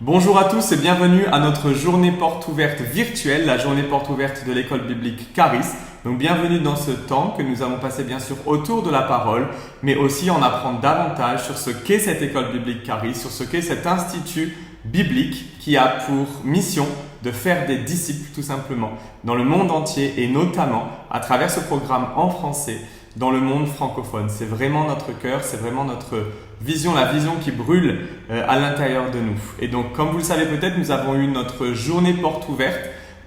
Bonjour à tous et bienvenue à notre journée porte ouverte virtuelle, la journée porte ouverte de l'école biblique Charis. Donc bienvenue dans ce temps que nous allons passer bien sûr autour de la parole, mais aussi en apprendre davantage sur ce qu'est cette école biblique Charis, sur ce qu'est cet institut biblique qui a pour mission de faire des disciples tout simplement dans le monde entier et notamment à travers ce programme en français dans le monde francophone. C'est vraiment notre cœur, c'est vraiment notre vision, la vision qui brûle à l'intérieur de nous. Et donc, comme vous le savez peut-être, nous avons eu notre journée porte ouverte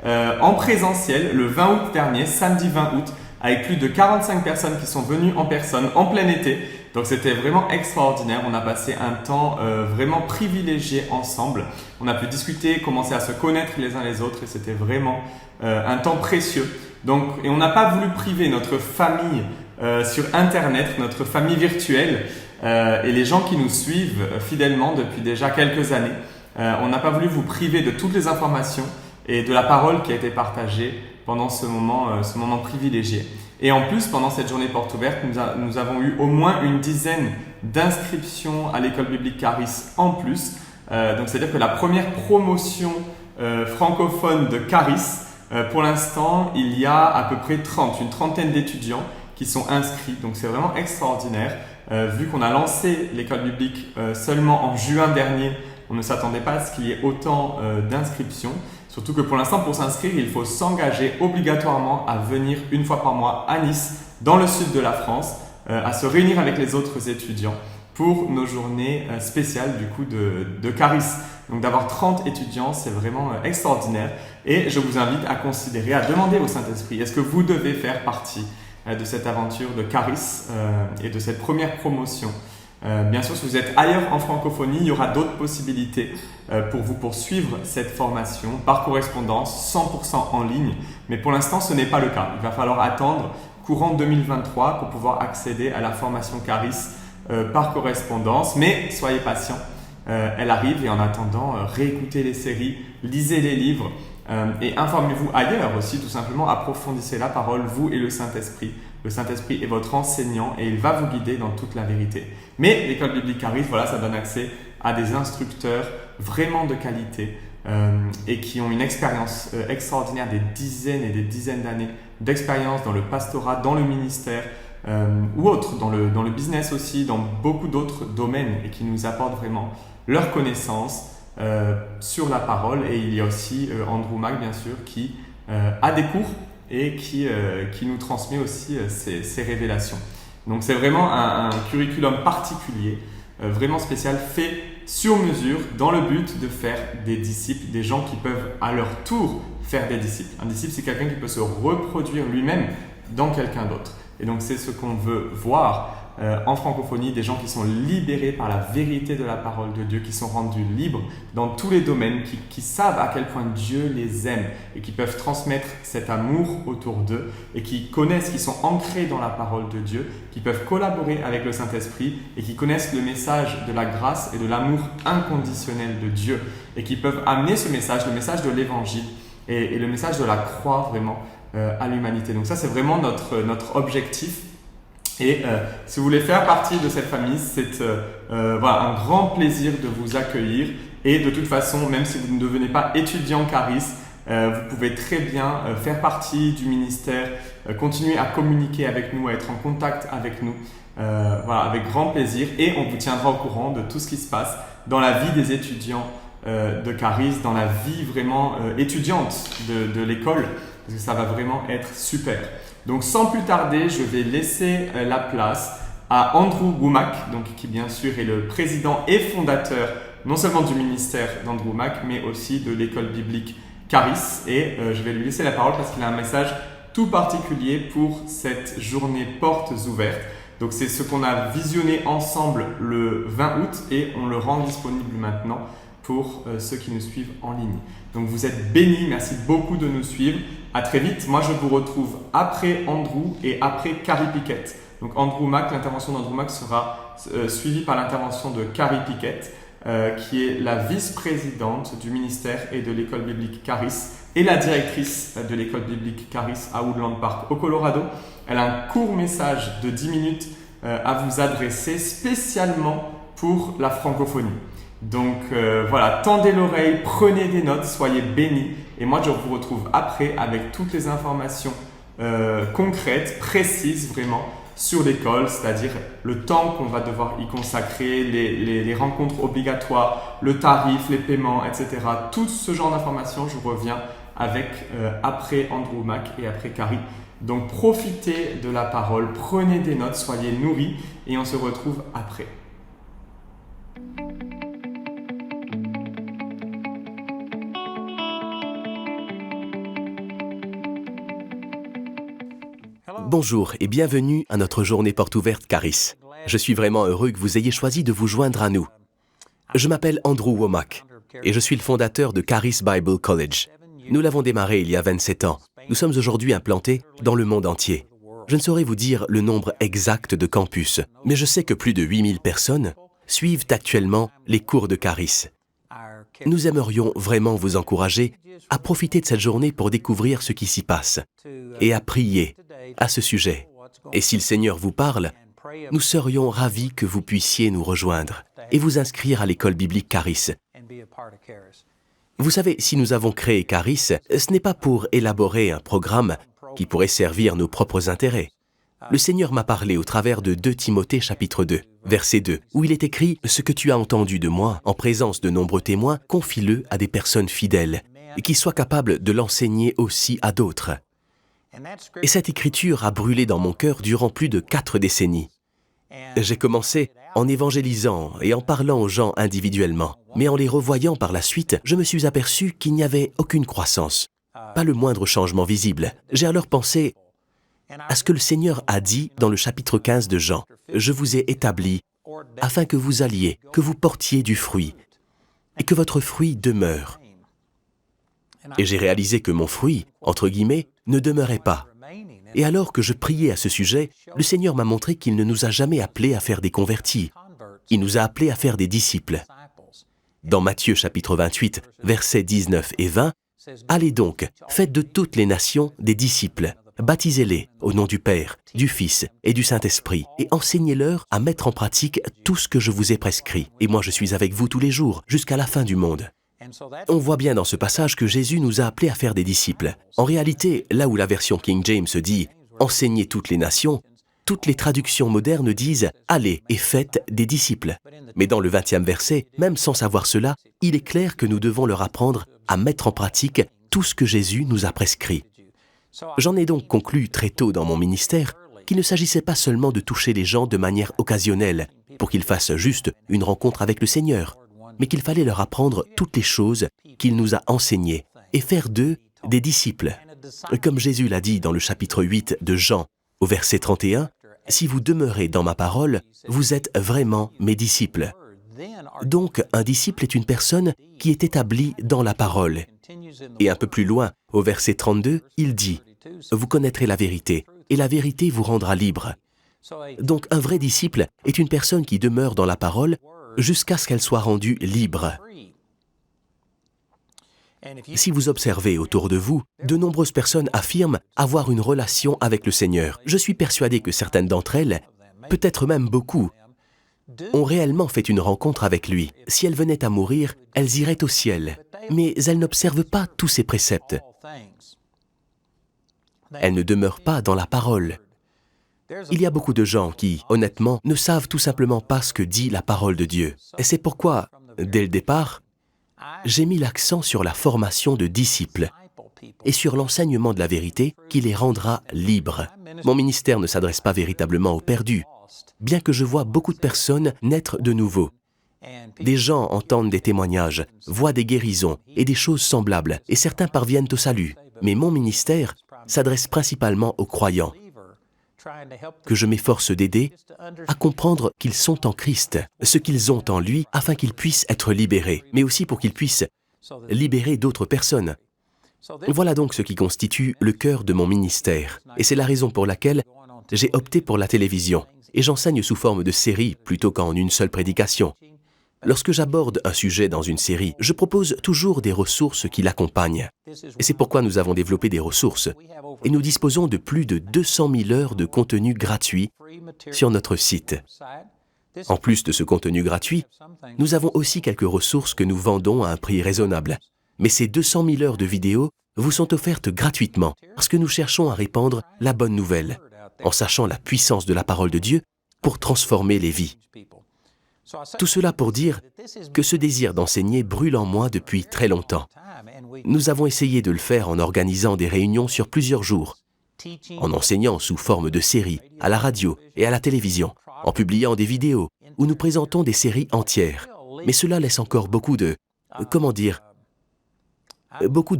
en présentiel le 20 août dernier, samedi 20 août, avec plus de 45 personnes qui sont venues en personne en plein été. Donc c'était vraiment extraordinaire, on a passé un temps vraiment privilégié ensemble. On a pu discuter, commencer à se connaître les uns les autres et c'était vraiment un temps précieux. Donc, et on n'a pas voulu priver notre famille sur Internet, notre famille virtuelle et les gens qui nous suivent fidèlement depuis déjà quelques années. On n'a pas voulu vous priver de toutes les informations et de la parole qui a été partagée pendant ce moment privilégié. Et en plus, pendant cette journée porte ouverte, nous avons eu au moins une dizaine d'inscriptions à l'école biblique Charis en plus. Donc, c'est-à-dire que la première promotion francophone de Charis, pour l'instant, il y a à peu près une trentaine d'étudiants qui sont inscrits. Donc, c'est vraiment extraordinaire. Vu qu'on a lancé l'école biblique seulement en juin dernier, on ne s'attendait pas à ce qu'il y ait autant d'inscriptions. Surtout que pour l'instant, pour s'inscrire, il faut s'engager obligatoirement à venir une fois par mois à Nice, dans le sud de la France, à se réunir avec les autres étudiants pour nos journées spéciales du coup de Charis. Donc d'avoir 30 étudiants, c'est vraiment extraordinaire. Et je vous invite à considérer, à demander au Saint-Esprit, est-ce que vous devez faire partie de cette aventure de Charis et de cette première promotion. Bien sûr, si vous êtes ailleurs en francophonie, il y aura d'autres possibilités pour vous poursuivre cette formation par correspondance, 100% en ligne. Mais pour l'instant, ce n'est pas le cas. Il va falloir attendre courant 2023 pour pouvoir accéder à la formation Charis par correspondance. Mais soyez patients, elle arrive et en attendant, réécoutez les séries, lisez les livres. Et informez-vous ailleurs aussi, tout simplement, approfondissez la parole, vous et le Saint-Esprit. Le Saint-Esprit est votre enseignant et il va vous guider dans toute la vérité. Mais l'école biblique Charis, voilà, ça donne accès à des instructeurs vraiment de qualité et qui ont une expérience extraordinaire, des dizaines et des dizaines d'années d'expérience dans le pastorat, dans le ministère ou autre, dans le business aussi, dans beaucoup d'autres domaines et qui nous apportent vraiment leur connaissance sur la parole. Et il y a aussi Andrew Mack, bien sûr, qui a des cours et qui nous transmet aussi ces révélations. Donc c'est vraiment un curriculum particulier, vraiment spécial, fait sur mesure dans le but de faire des disciples, des gens qui peuvent à leur tour faire des disciples. Un disciple, c'est quelqu'un qui peut se reproduire lui-même dans quelqu'un d'autre. Et donc c'est ce qu'on veut voir en francophonie, des gens qui sont libérés par la vérité de la parole de Dieu, qui sont rendus libres dans tous les domaines, qui savent à quel point Dieu les aime et qui peuvent transmettre cet amour autour d'eux et qui connaissent, qui sont ancrés dans la parole de Dieu, qui peuvent collaborer avec le Saint-Esprit et qui connaissent le message de la grâce et de l'amour inconditionnel de Dieu et qui peuvent amener ce message, le message de l'Évangile et le message de la croix vraiment à l'humanité. Donc ça, c'est vraiment notre objectif. Et si vous voulez faire partie de cette famille, c'est voilà, un grand plaisir de vous accueillir. Et de toute façon, même si vous ne devenez pas étudiant Charis, vous pouvez très bien faire partie du ministère, continuer à communiquer avec nous, à être en contact avec nous, voilà, avec grand plaisir. Et on vous tiendra au courant de tout ce qui se passe dans la vie des étudiants de Charis, dans la vie vraiment étudiante de l'école, parce que ça va vraiment être super. Donc sans plus tarder, je vais laisser la place à Andrew Wommack, donc qui bien sûr est le président et fondateur non seulement du ministère d'Andrew Wommack, mais aussi de l'école biblique Charis. Et je vais lui laisser la parole parce qu'il a un message tout particulier pour cette journée portes ouvertes. Donc c'est ce qu'on a visionné ensemble le 20 août et on le rend disponible maintenant pour ceux qui nous suivent en ligne. Donc vous êtes bénis, merci beaucoup de nous suivre. À très vite. Moi, je vous retrouve après Andrew et après Carrie Pickett. Donc Andrew Mack, l'intervention d'Andrew Mack sera suivie par l'intervention de Carrie Pickett, qui est la vice-présidente du ministère et de l'école biblique Charis et la directrice de l'école biblique Charis à Woodland Park au Colorado. Elle a un court message de 10 minutes à vous adresser spécialement pour la francophonie. Donc voilà, tendez l'oreille, prenez des notes, soyez bénis. Et moi, je vous retrouve après avec toutes les informations concrètes, précises vraiment sur l'école, c'est-à-dire le temps qu'on va devoir y consacrer, les rencontres obligatoires, le tarif, les paiements, etc. Tout ce genre d'informations, je reviens avec après Andrew Mac et après Carrie. Donc profitez de la parole, prenez des notes, soyez nourris et on se retrouve après. Bonjour et bienvenue à notre journée porte ouverte Caris. Je suis vraiment heureux que vous ayez choisi de vous joindre à nous. Je m'appelle Andrew Womack et je suis le fondateur de Caris Bible College. Nous l'avons démarré il y a 27 ans. Nous sommes aujourd'hui implantés dans le monde entier. Je ne saurais vous dire le nombre exact de campus, mais je sais que plus de 8000 personnes suivent actuellement les cours de Caris. Nous aimerions vraiment vous encourager à profiter de cette journée pour découvrir ce qui s'y passe et à prier à ce sujet. Et si le Seigneur vous parle, nous serions ravis que vous puissiez nous rejoindre et vous inscrire à l'école biblique Caris. Vous savez, si nous avons créé Caris, ce n'est pas pour élaborer un programme qui pourrait servir nos propres intérêts. Le Seigneur m'a parlé au travers de 2 Timothée chapitre 2, verset 2, où il est écrit « Ce que tu as entendu de moi, en présence de nombreux témoins, confie-le à des personnes fidèles, et qui soient capables de l'enseigner aussi à d'autres. » Et cette écriture a brûlé dans mon cœur durant plus de 4 décennies. J'ai commencé en évangélisant et en parlant aux gens individuellement, mais en les revoyant par la suite, je me suis aperçu qu'il n'y avait aucune croissance, pas le moindre changement visible. J'ai alors pensé à ce que le Seigneur a dit dans le chapitre 15 de Jean. « Je vous ai établi afin que vous alliez, que vous portiez du fruit, et que votre fruit demeure. » Et j'ai réalisé que mon fruit, entre guillemets, ne demeurait pas. Et alors que je priais à ce sujet, le Seigneur m'a montré qu'il ne nous a jamais appelés à faire des convertis. Il nous a appelés à faire des disciples. Dans Matthieu chapitre 28, versets 19 et 20, « Allez donc, faites de toutes les nations des disciples, baptisez-les au nom du Père, du Fils et du Saint-Esprit, et enseignez-leur à mettre en pratique tout ce que je vous ai prescrit. Et moi je suis avec vous tous les jours, jusqu'à la fin du monde. » On voit bien dans ce passage que Jésus nous a appelés à faire des disciples. En réalité, là où la version King James dit « Enseignez toutes les nations », toutes les traductions modernes disent « Allez et faites des disciples ». Mais dans le 20e verset, même sans savoir cela, il est clair que nous devons leur apprendre à mettre en pratique tout ce que Jésus nous a prescrit. J'en ai donc conclu très tôt dans mon ministère qu'il ne s'agissait pas seulement de toucher les gens de manière occasionnelle, pour qu'ils fassent juste une rencontre avec le Seigneur, mais qu'il fallait leur apprendre toutes les choses qu'il nous a enseignées et faire d'eux des disciples. Comme Jésus l'a dit dans le chapitre 8 de Jean, au verset 31, « Si vous demeurez dans ma parole, vous êtes vraiment mes disciples. » Donc, un disciple est une personne qui est établie dans la parole. Et un peu plus loin, au verset 32, il dit, « Vous connaîtrez la vérité, et la vérité vous rendra libre. » Donc, un vrai disciple est une personne qui demeure dans la parole jusqu'à ce qu'elle soit rendue libre. Si vous observez autour de vous, de nombreuses personnes affirment avoir une relation avec le Seigneur. Je suis persuadé que certaines d'entre elles, peut-être même beaucoup, ont réellement fait une rencontre avec lui. Si elles venaient à mourir, elles iraient au ciel. Mais elles n'observent pas tous ces préceptes. Elles ne demeurent pas dans la parole. Il y a beaucoup de gens qui, honnêtement, ne savent tout simplement pas ce que dit la parole de Dieu. Et c'est pourquoi, dès le départ, j'ai mis l'accent sur la formation de disciples et sur l'enseignement de la vérité qui les rendra libres. Mon ministère ne s'adresse pas véritablement aux perdus, bien que je vois beaucoup de personnes naître de nouveau. Des gens entendent des témoignages, voient des guérisons et des choses semblables, et certains parviennent au salut. Mais mon ministère s'adresse principalement aux croyants, que je m'efforce d'aider à comprendre qu'ils sont en Christ, ce qu'ils ont en lui, afin qu'ils puissent être libérés, mais aussi pour qu'ils puissent libérer d'autres personnes. Voilà donc ce qui constitue le cœur de mon ministère, et c'est la raison pour laquelle j'ai opté pour la télévision, et j'enseigne sous forme de série plutôt qu'en une seule prédication. Lorsque j'aborde un sujet dans une série, je propose toujours des ressources qui l'accompagnent. Et c'est pourquoi nous avons développé des ressources. Et nous disposons de plus de 200 000 heures de contenu gratuit sur notre site. En plus de ce contenu gratuit, nous avons aussi quelques ressources que nous vendons à un prix raisonnable. Mais ces 200 000 heures de vidéos vous sont offertes gratuitement parce que nous cherchons à répandre la bonne nouvelle, en sachant la puissance de la parole de Dieu pour transformer les vies. Tout cela pour dire que ce désir d'enseigner brûle en moi depuis très longtemps. Nous avons essayé de le faire en organisant des réunions sur plusieurs jours, en enseignant sous forme de séries, à la radio et à la télévision, en publiant des vidéos où nous présentons des séries entières. Mais cela laisse encore beaucoup de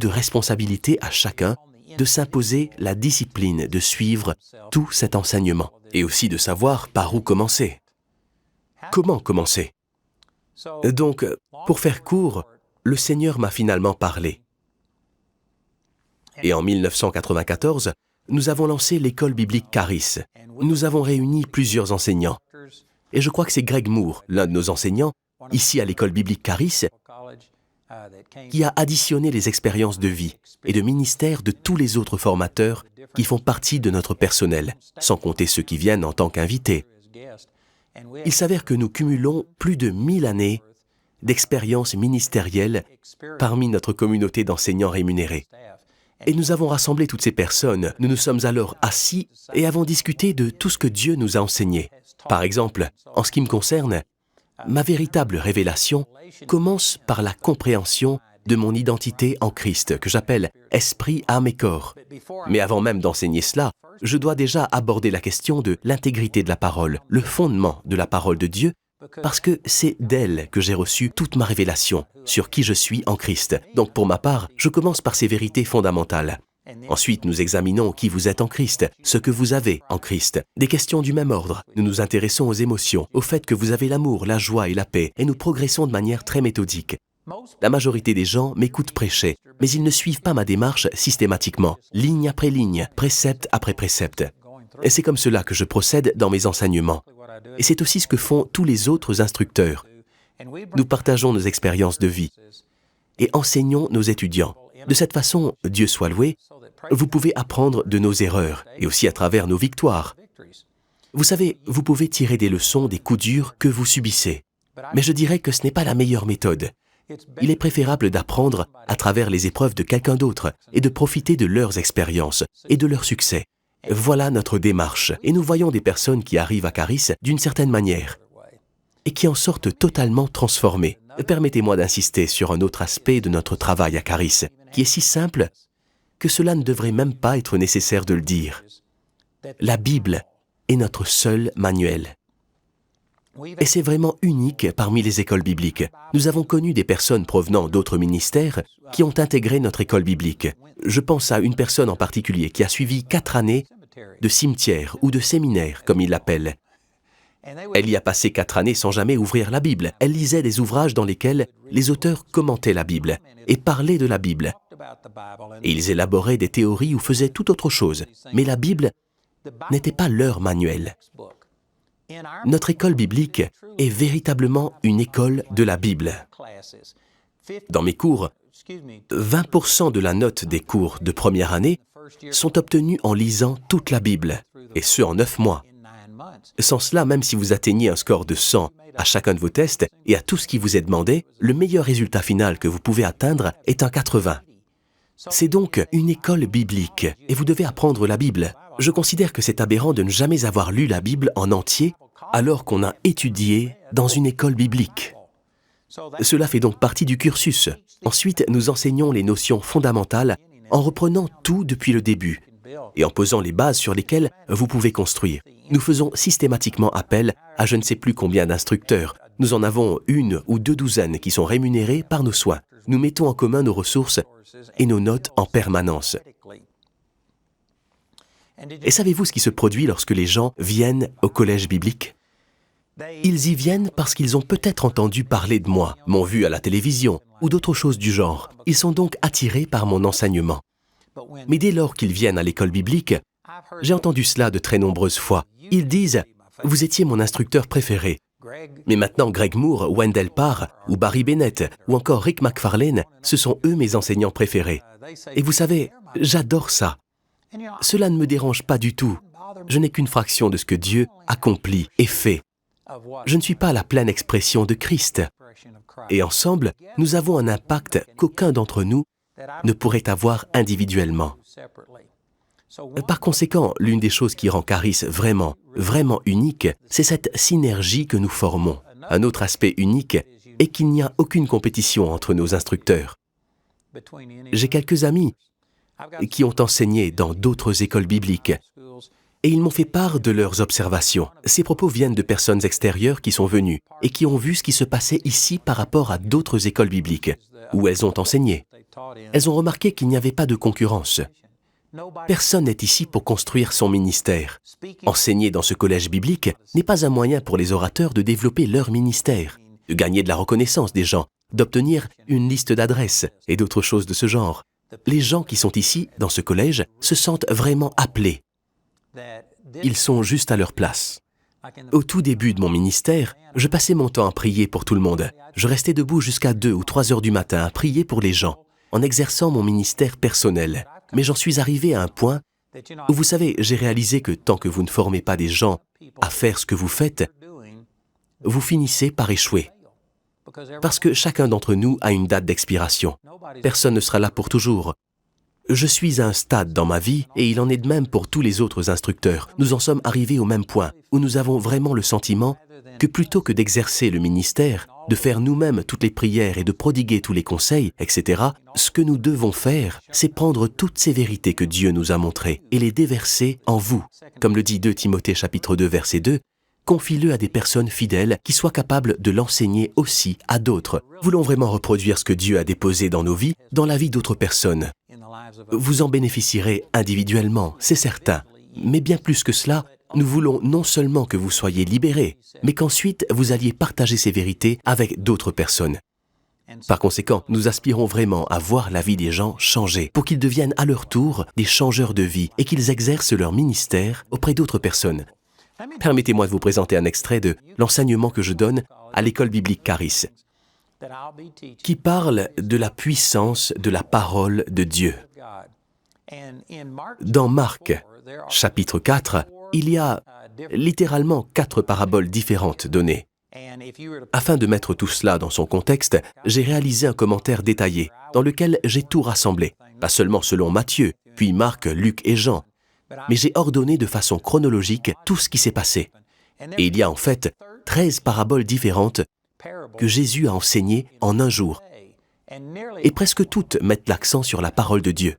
responsabilité à chacun de s'imposer la discipline de suivre tout cet enseignement et aussi de savoir par où commencer. Comment commencer? Donc, pour faire court, le Seigneur m'a finalement parlé. Et en 1994, nous avons lancé l'école biblique Charis. Nous avons réuni plusieurs enseignants. Et je crois que c'est Greg Moore, l'un de nos enseignants, ici à l'école biblique Charis, qui a additionné les expériences de vie et de ministère de tous les autres formateurs qui font partie de notre personnel, sans compter ceux qui viennent en tant qu'invités. Il s'avère que nous cumulons plus de 1000 années d'expérience ministérielle parmi notre communauté d'enseignants rémunérés. Et nous avons rassemblé toutes ces personnes. Nous nous sommes alors assis et avons discuté de tout ce que Dieu nous a enseigné. Par exemple, en ce qui me concerne, ma véritable révélation commence par la compréhension de mon identité en Christ, que j'appelle esprit, âme et corps. Mais avant même d'enseigner cela, je dois déjà aborder la question de l'intégrité de la parole, le fondement de la parole de Dieu, parce que c'est d'elle que j'ai reçu toute ma révélation sur qui je suis en Christ. Donc pour ma part, je commence par ces vérités fondamentales. Ensuite, nous examinons qui vous êtes en Christ, ce que vous avez en Christ. Des questions du même ordre. Nous nous intéressons aux émotions, au fait que vous avez l'amour, la joie et la paix, et nous progressons de manière très méthodique. La majorité des gens m'écoutent prêcher, mais ils ne suivent pas ma démarche systématiquement, ligne après ligne, précepte après précepte. Et c'est comme cela que je procède dans mes enseignements. Et c'est aussi ce que font tous les autres instructeurs. Nous partageons nos expériences de vie et enseignons nos étudiants. De cette façon, Dieu soit loué, vous pouvez apprendre de nos erreurs et aussi à travers nos victoires. Vous savez, vous pouvez tirer des leçons des coups durs que vous subissez. Mais je dirais que ce n'est pas la meilleure méthode. Il est préférable d'apprendre à travers les épreuves de quelqu'un d'autre et de profiter de leurs expériences et de leurs succès. Voilà notre démarche. Et nous voyons des personnes qui arrivent à Charis d'une certaine manière et qui en sortent totalement transformées. Permettez-moi d'insister sur un autre aspect de notre travail à Charis, qui est si simple que cela ne devrait même pas être nécessaire de le dire. La Bible est notre seul manuel. Et c'est vraiment unique parmi les écoles bibliques. Nous avons connu des personnes provenant d'autres ministères qui ont intégré notre école biblique. Je pense à une personne en particulier qui a suivi 4 années de cimetière ou de séminaire, comme ils l'appellent. Elle y a passé 4 années sans jamais ouvrir la Bible. Elle lisait des ouvrages dans lesquels les auteurs commentaient la Bible et parlaient de la Bible. Et ils élaboraient des théories ou faisaient tout autre chose. Mais la Bible n'était pas leur manuel. Notre école biblique est véritablement une école de la Bible. Dans mes cours, 20% de la note des cours de première année sont obtenus en lisant toute la Bible, et ce en 9 mois. Sans cela, même si vous atteignez un score de 100 à chacun de vos tests et à tout ce qui vous est demandé, le meilleur résultat final que vous pouvez atteindre est un 80. C'est donc une école biblique, et vous devez apprendre la Bible. Je considère que c'est aberrant de ne jamais avoir lu la Bible en entier alors qu'on a étudié dans une école biblique. Cela fait donc partie du cursus. Ensuite, nous enseignons les notions fondamentales en reprenant tout depuis le début et en posant les bases sur lesquelles vous pouvez construire. Nous faisons systématiquement appel à je ne sais plus combien d'instructeurs. Nous en avons 1 ou 2 douzaines qui sont rémunérés par nos soins. Nous mettons en commun nos ressources et nos notes en permanence. Et savez-vous ce qui se produit lorsque les gens viennent au collège biblique? Ils y viennent parce qu'ils ont peut-être entendu parler de moi, m'ont vu à la télévision ou d'autres choses du genre. Ils sont donc attirés par mon enseignement. Mais dès lors qu'ils viennent à l'école biblique, j'ai entendu cela de très nombreuses fois. Ils disent « Vous étiez mon instructeur préféré. Mais maintenant Greg Moore, Wendell Parr, ou Barry Bennett, ou encore Rick McFarlane, ce sont eux mes enseignants préférés. Et vous savez, j'adore ça. Cela ne me dérange pas du tout. Je n'ai qu'une fraction de ce que Dieu accomplit et fait Je ne suis pas la pleine expression de Christ. Et ensemble, nous avons un impact qu'aucun d'entre nous ne pourrait avoir individuellement. Par conséquent, l'une des choses qui rend Caris vraiment, vraiment unique, c'est cette synergie que nous formons. Un autre aspect unique est qu'il n'y a aucune compétition entre nos instructeurs. J'ai quelques amis qui ont enseigné dans d'autres écoles bibliques et ils m'ont fait part de leurs observations. Ces propos viennent de personnes extérieures qui sont venues et qui ont vu ce qui se passait ici par rapport à d'autres écoles bibliques où elles ont enseigné. Elles ont remarqué qu'il n'y avait pas de concurrence. Personne n'est ici pour construire son ministère. Enseigner dans ce collège biblique n'est pas un moyen pour les orateurs de développer leur ministère, de gagner de la reconnaissance des gens, d'obtenir une liste d'adresses et d'autres choses de ce genre. Les gens qui sont ici, dans ce collège, se sentent vraiment appelés. Ils sont juste à leur place. Au tout début de mon ministère, je passais mon temps à prier pour tout le monde. Je restais debout jusqu'à 2 ou 3 heures du matin à prier pour les gens, en exerçant mon ministère personnel. Mais j'en suis arrivé à un point où, vous savez, j'ai réalisé que tant que vous ne formez pas des gens à faire ce que vous faites, vous finissez par échouer. Parce que chacun d'entre nous a une date d'expiration. Personne ne sera là pour toujours. Je suis à un stade dans ma vie, et il en est de même pour tous les autres instructeurs. Nous en sommes arrivés au même point, où nous avons vraiment le sentiment que plutôt que d'exercer le ministère, de faire nous-mêmes toutes les prières et de prodiguer tous les conseils, etc., ce que nous devons faire, c'est prendre toutes ces vérités que Dieu nous a montrées et les déverser en vous. Comme le dit 2 Timothée chapitre 2, verset 2, « Confie-le à des personnes fidèles qui soient capables de l'enseigner aussi à d'autres. » Voulons vraiment reproduire ce que Dieu a déposé dans nos vies, dans la vie d'autres personnes. Vous en bénéficierez individuellement, c'est certain. Mais bien plus que cela, nous voulons non seulement que vous soyez libérés, mais qu'ensuite vous alliez partager ces vérités avec d'autres personnes. Par conséquent, nous aspirons vraiment à voir la vie des gens changer, pour qu'ils deviennent à leur tour des changeurs de vie et qu'ils exercent leur ministère auprès d'autres personnes. Permettez-moi de vous présenter un extrait de l'enseignement que je donne à l'école biblique Caris, qui parle de la puissance de la parole de Dieu. Dans Marc, chapitre 4, il y a littéralement 4 paraboles différentes données. Afin de mettre tout cela dans son contexte, j'ai réalisé un commentaire détaillé, dans lequel j'ai tout rassemblé, pas seulement selon Matthieu, puis Marc, Luc et Jean, mais j'ai ordonné de façon chronologique tout ce qui s'est passé. Et il y a en fait 13 paraboles différentes que Jésus a enseignées en un jour. Et presque toutes mettent l'accent sur la parole de Dieu.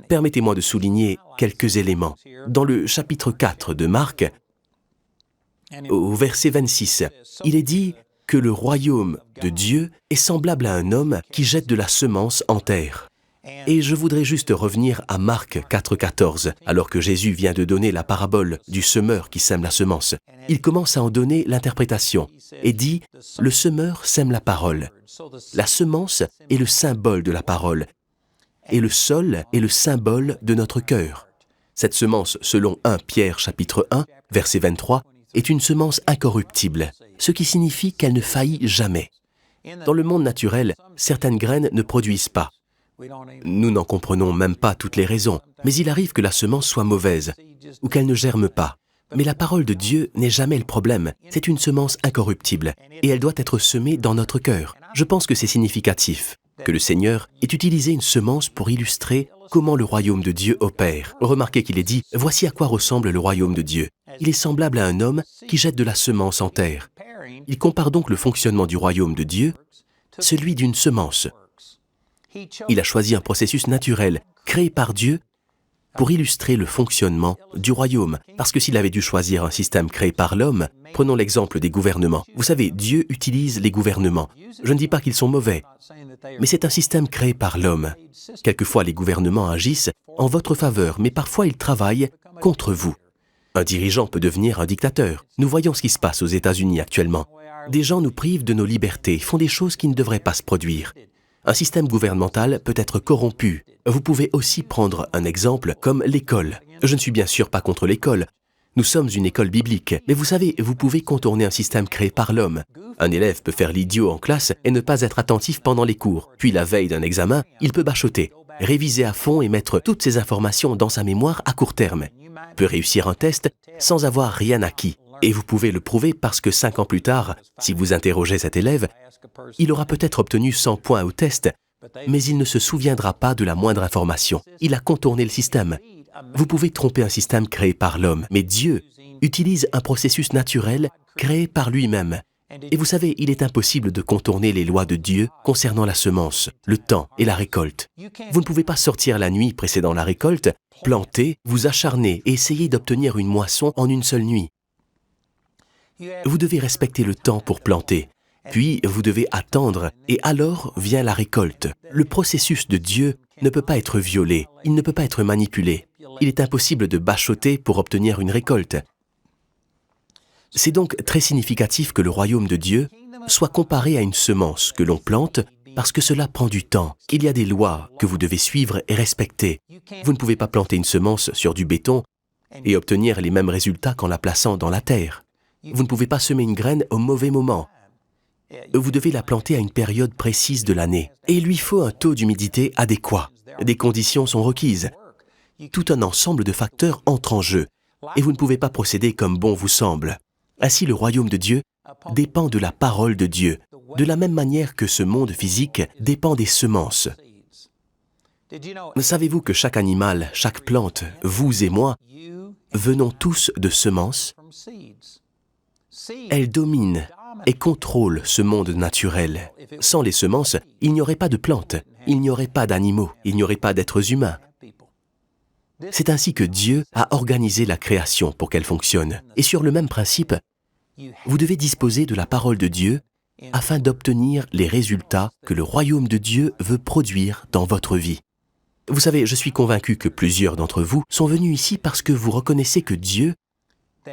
Permettez-moi de souligner quelques éléments. Dans le chapitre 4 de Marc, au verset 26, il est dit que le royaume de Dieu est semblable à un homme qui jette de la semence en terre. Et je voudrais juste revenir à Marc 4,14, alors que Jésus vient de donner la parabole du semeur qui sème la semence. Il commence à en donner l'interprétation et dit « Le semeur sème la parole. La semence est le symbole de la parole. Et le sol est le symbole de notre cœur. Cette semence, selon 1 Pierre chapitre 1, verset 23, est une semence incorruptible, ce qui signifie qu'elle ne faillit jamais. Dans le monde naturel, certaines graines ne produisent pas. Nous n'en comprenons même pas toutes les raisons, mais il arrive que la semence soit mauvaise ou qu'elle ne germe pas. Mais la parole de Dieu n'est jamais le problème. C'est une semence incorruptible et elle doit être semée dans notre cœur. Je pense que c'est significatif que le Seigneur ait utilisé une semence pour illustrer comment le royaume de Dieu opère. Remarquez qu'il est dit « Voici à quoi ressemble le royaume de Dieu. Il est semblable à un homme qui jette de la semence en terre. » Il compare donc le fonctionnement du royaume de Dieu, celui d'une semence. Il a choisi un processus naturel, créé par Dieu, pour illustrer le fonctionnement du royaume. Parce que s'il avait dû choisir un système créé par l'homme, prenons l'exemple des gouvernements. Vous savez, Dieu utilise les gouvernements. Je ne dis pas qu'ils sont mauvais, mais c'est un système créé par l'homme. Quelquefois, les gouvernements agissent en votre faveur, mais parfois ils travaillent contre vous. Un dirigeant peut devenir un dictateur. Nous voyons ce qui se passe aux États-Unis actuellement. Des gens nous privent de nos libertés, font des choses qui ne devraient pas se produire. Un système gouvernemental peut être corrompu. Vous pouvez aussi prendre un exemple comme l'école. Je ne suis bien sûr pas contre l'école. Nous sommes une école biblique. Mais vous savez, vous pouvez contourner un système créé par l'homme. Un élève peut faire l'idiot en classe et ne pas être attentif pendant les cours. Puis la veille d'un examen, il peut bachoter, réviser à fond et mettre toutes ces informations dans sa mémoire à court terme. Peut réussir un test sans avoir rien acquis. Et vous pouvez le prouver parce que 5 ans plus tard, si vous interrogez cet élève, il aura peut-être obtenu 100 points au test, mais il ne se souviendra pas de la moindre information. Il a contourné le système. Vous pouvez tromper un système créé par l'homme, mais Dieu utilise un processus naturel créé par lui-même. Et vous savez, il est impossible de contourner les lois de Dieu concernant la semence, le temps et la récolte. Vous ne pouvez pas sortir la nuit précédant la récolte, planter, vous acharner et essayer d'obtenir une moisson en une seule nuit. Vous devez respecter le temps pour planter, puis vous devez attendre, et alors vient la récolte. Le processus de Dieu ne peut pas être violé, il ne peut pas être manipulé. Il est impossible de bachoter pour obtenir une récolte. C'est donc très significatif que le royaume de Dieu soit comparé à une semence que l'on plante parce que cela prend du temps. Il y a des lois que vous devez suivre et respecter. Vous ne pouvez pas planter une semence sur du béton et obtenir les mêmes résultats qu'en la plaçant dans la terre. Vous ne pouvez pas semer une graine au mauvais moment. Vous devez la planter à une période précise de l'année. Et il lui faut un taux d'humidité adéquat. Des conditions sont requises. Tout un ensemble de facteurs entre en jeu. Et vous ne pouvez pas procéder comme bon vous semble. Ainsi, le royaume de Dieu dépend de la parole de Dieu, de la même manière que ce monde physique dépend des semences. Savez-vous que chaque animal, chaque plante, vous et moi, venons tous de semences? Elles dominent et contrôlent ce monde naturel. Sans les semences, il n'y aurait pas de plantes, il n'y aurait pas d'animaux, il n'y aurait pas d'êtres humains. C'est ainsi que Dieu a organisé la création pour qu'elle fonctionne. Et sur le même principe, vous devez disposer de la parole de Dieu afin d'obtenir les résultats que le royaume de Dieu veut produire dans votre vie. Vous savez, je suis convaincu que plusieurs d'entre vous sont venus ici parce que vous reconnaissez que Dieu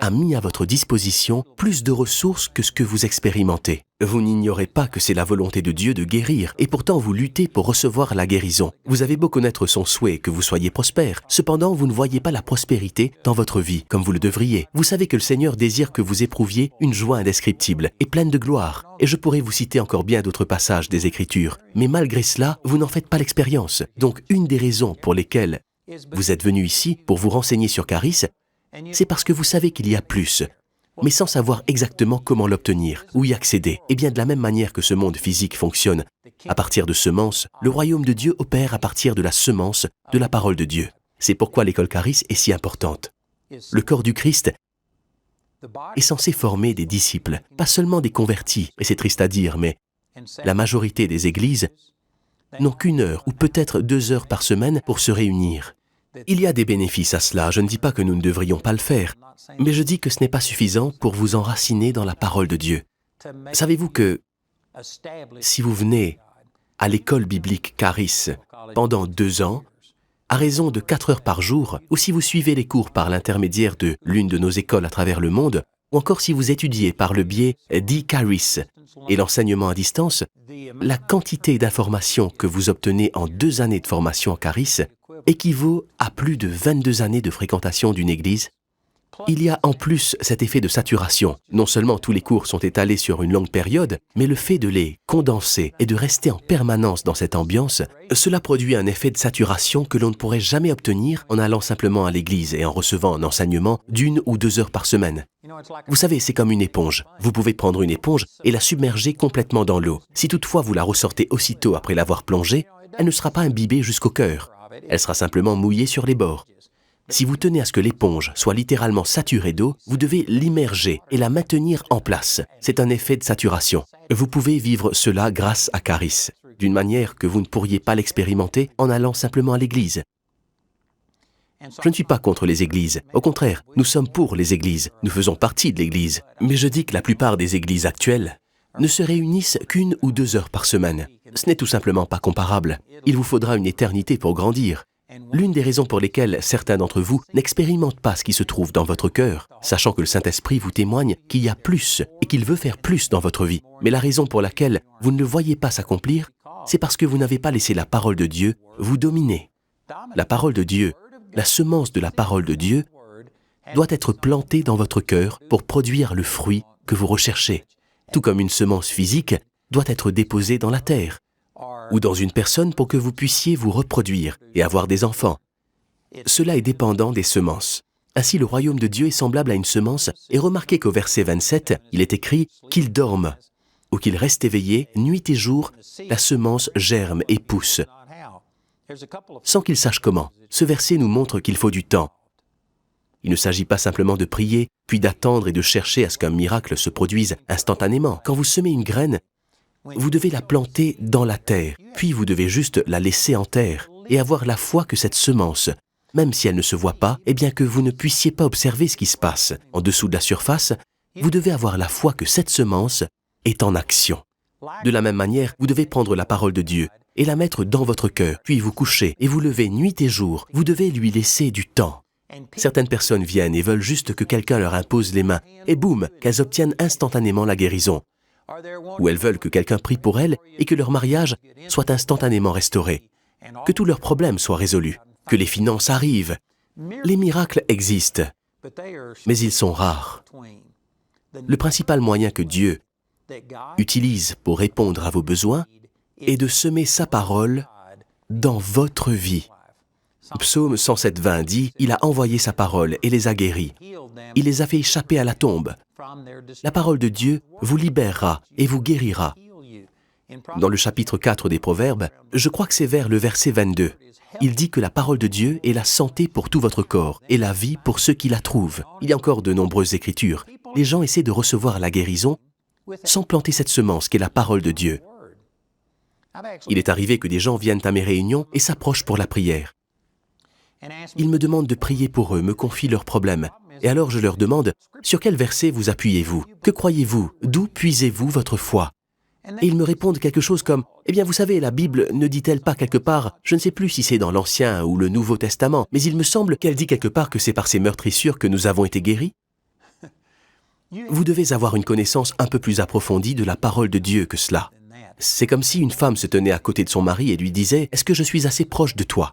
a mis à votre disposition plus de ressources que ce que vous expérimentez. Vous n'ignorez pas que c'est la volonté de Dieu de guérir, et pourtant vous luttez pour recevoir la guérison. Vous avez beau connaître son souhait que vous soyez prospère, cependant vous ne voyez pas la prospérité dans votre vie comme vous le devriez. Vous savez que le Seigneur désire que vous éprouviez une joie indescriptible et pleine de gloire. Et je pourrais vous citer encore bien d'autres passages des Écritures, mais malgré cela, vous n'en faites pas l'expérience. Donc une des raisons pour lesquelles vous êtes venu ici pour vous renseigner sur Charis, c'est parce que vous savez qu'il y a plus, mais sans savoir exactement comment l'obtenir ou y accéder. Et bien de la même manière que ce monde physique fonctionne à partir de semences, le royaume de Dieu opère à partir de la semence de la parole de Dieu. C'est pourquoi l'école Charis est si importante. Le corps du Christ est censé former des disciples, pas seulement des convertis, et c'est triste à dire, mais la majorité des églises n'ont qu'une heure ou peut-être 2 heures par semaine pour se réunir. Il y a des bénéfices à cela, je ne dis pas que nous ne devrions pas le faire, mais je dis que ce n'est pas suffisant pour vous enraciner dans la parole de Dieu. Savez-vous que si vous venez à l'école biblique Charis pendant 2 ans, à raison de 4 heures par jour, ou si vous suivez les cours par l'intermédiaire de l'une de nos écoles à travers le monde, ou encore si vous étudiez par le biais d'e-Charis et l'enseignement à distance, la quantité d'informations que vous obtenez en 2 années de formation en Charis équivaut à plus de 22 années de fréquentation d'une église. Il y a en plus cet effet de saturation. Non seulement tous les cours sont étalés sur une longue période, mais le fait de les condenser et de rester en permanence dans cette ambiance, cela produit un effet de saturation que l'on ne pourrait jamais obtenir en allant simplement à l'église et en recevant un enseignement d'1 ou 2 heures par semaine. Vous savez, c'est comme une éponge. Vous pouvez prendre une éponge et la submerger complètement dans l'eau. Si toutefois vous la ressortez aussitôt après l'avoir plongée, elle ne sera pas imbibée jusqu'au cœur. Elle sera simplement mouillée sur les bords. Si vous tenez à ce que l'éponge soit littéralement saturée d'eau, vous devez l'immerger et la maintenir en place. C'est un effet de saturation. Vous pouvez vivre cela grâce à Charis, d'une manière que vous ne pourriez pas l'expérimenter en allant simplement à l'église. Je ne suis pas contre les églises. Au contraire, nous sommes pour les églises. Nous faisons partie de l'église. Mais je dis que la plupart des églises actuelles ne se réunissent qu'1 ou 2 heures par semaine. Ce n'est tout simplement pas comparable. Il vous faudra une éternité pour grandir. L'une des raisons pour lesquelles certains d'entre vous n'expérimentent pas ce qui se trouve dans votre cœur, sachant que le Saint-Esprit vous témoigne qu'il y a plus et qu'il veut faire plus dans votre vie. Mais la raison pour laquelle vous ne le voyez pas s'accomplir, c'est parce que vous n'avez pas laissé la parole de Dieu vous dominer. La parole de Dieu, la semence de la parole de Dieu, doit être plantée dans votre cœur pour produire le fruit que vous recherchez. Tout comme une semence physique doit être déposée dans la terre ou dans une personne pour que vous puissiez vous reproduire et avoir des enfants. Cela est dépendant des semences. Ainsi, le royaume de Dieu est semblable à une semence, et remarquez qu'au verset 27, il est écrit « qu'il dorme » ou qu'il reste éveillé, nuit et jour, la semence germe et pousse, sans qu'il sache comment. Ce verset nous montre qu'il faut du temps. Il ne s'agit pas simplement de prier, puis d'attendre et de chercher à ce qu'un miracle se produise instantanément. Quand vous semez une graine, vous devez la planter dans la terre, puis vous devez juste la laisser en terre et avoir la foi que cette semence, même si elle ne se voit pas, et bien que vous ne puissiez pas observer ce qui se passe en dessous de la surface, vous devez avoir la foi que cette semence est en action. De la même manière, vous devez prendre la parole de Dieu et la mettre dans votre cœur, puis vous coucher et vous lever nuit et jour. Vous devez lui laisser du temps. Certaines personnes viennent et veulent juste que quelqu'un leur impose les mains, et boum, qu'elles obtiennent instantanément la guérison. Ou elles veulent que quelqu'un prie pour elles et que leur mariage soit instantanément restauré, que tous leurs problèmes soient résolus, que les finances arrivent. Les miracles existent, mais ils sont rares. Le principal moyen que Dieu utilise pour répondre à vos besoins est de semer sa parole dans votre vie. Psaume 107:20 dit « Il a envoyé sa parole et les a guéris. Il les a fait échapper à la tombe. La parole de Dieu vous libérera et vous guérira. » Dans le chapitre 4 des Proverbes, je crois que c'est vers le verset 22. Il dit que la parole de Dieu est la santé pour tout votre corps et la vie pour ceux qui la trouvent. Il y a encore de nombreuses écritures. Les gens essaient de recevoir la guérison sans planter cette semence qu'est la parole de Dieu. Il est arrivé que des gens viennent à mes réunions et s'approchent pour la prière. Ils me demandent de prier pour eux, me confient leurs problèmes. Et alors je leur demande, sur quel verset vous appuyez-vous? Que croyez-vous? D'où puisez-vous votre foi? Et ils me répondent quelque chose comme, eh bien vous savez, la Bible ne dit-elle pas quelque part, je ne sais plus si c'est dans l'Ancien ou le Nouveau Testament, mais il me semble qu'elle dit quelque part que c'est par ces meurtrissures que nous avons été guéris. Vous devez avoir une connaissance un peu plus approfondie de la parole de Dieu que cela. C'est comme si une femme se tenait à côté de son mari et lui disait « Est-ce que je suis assez proche de toi ?»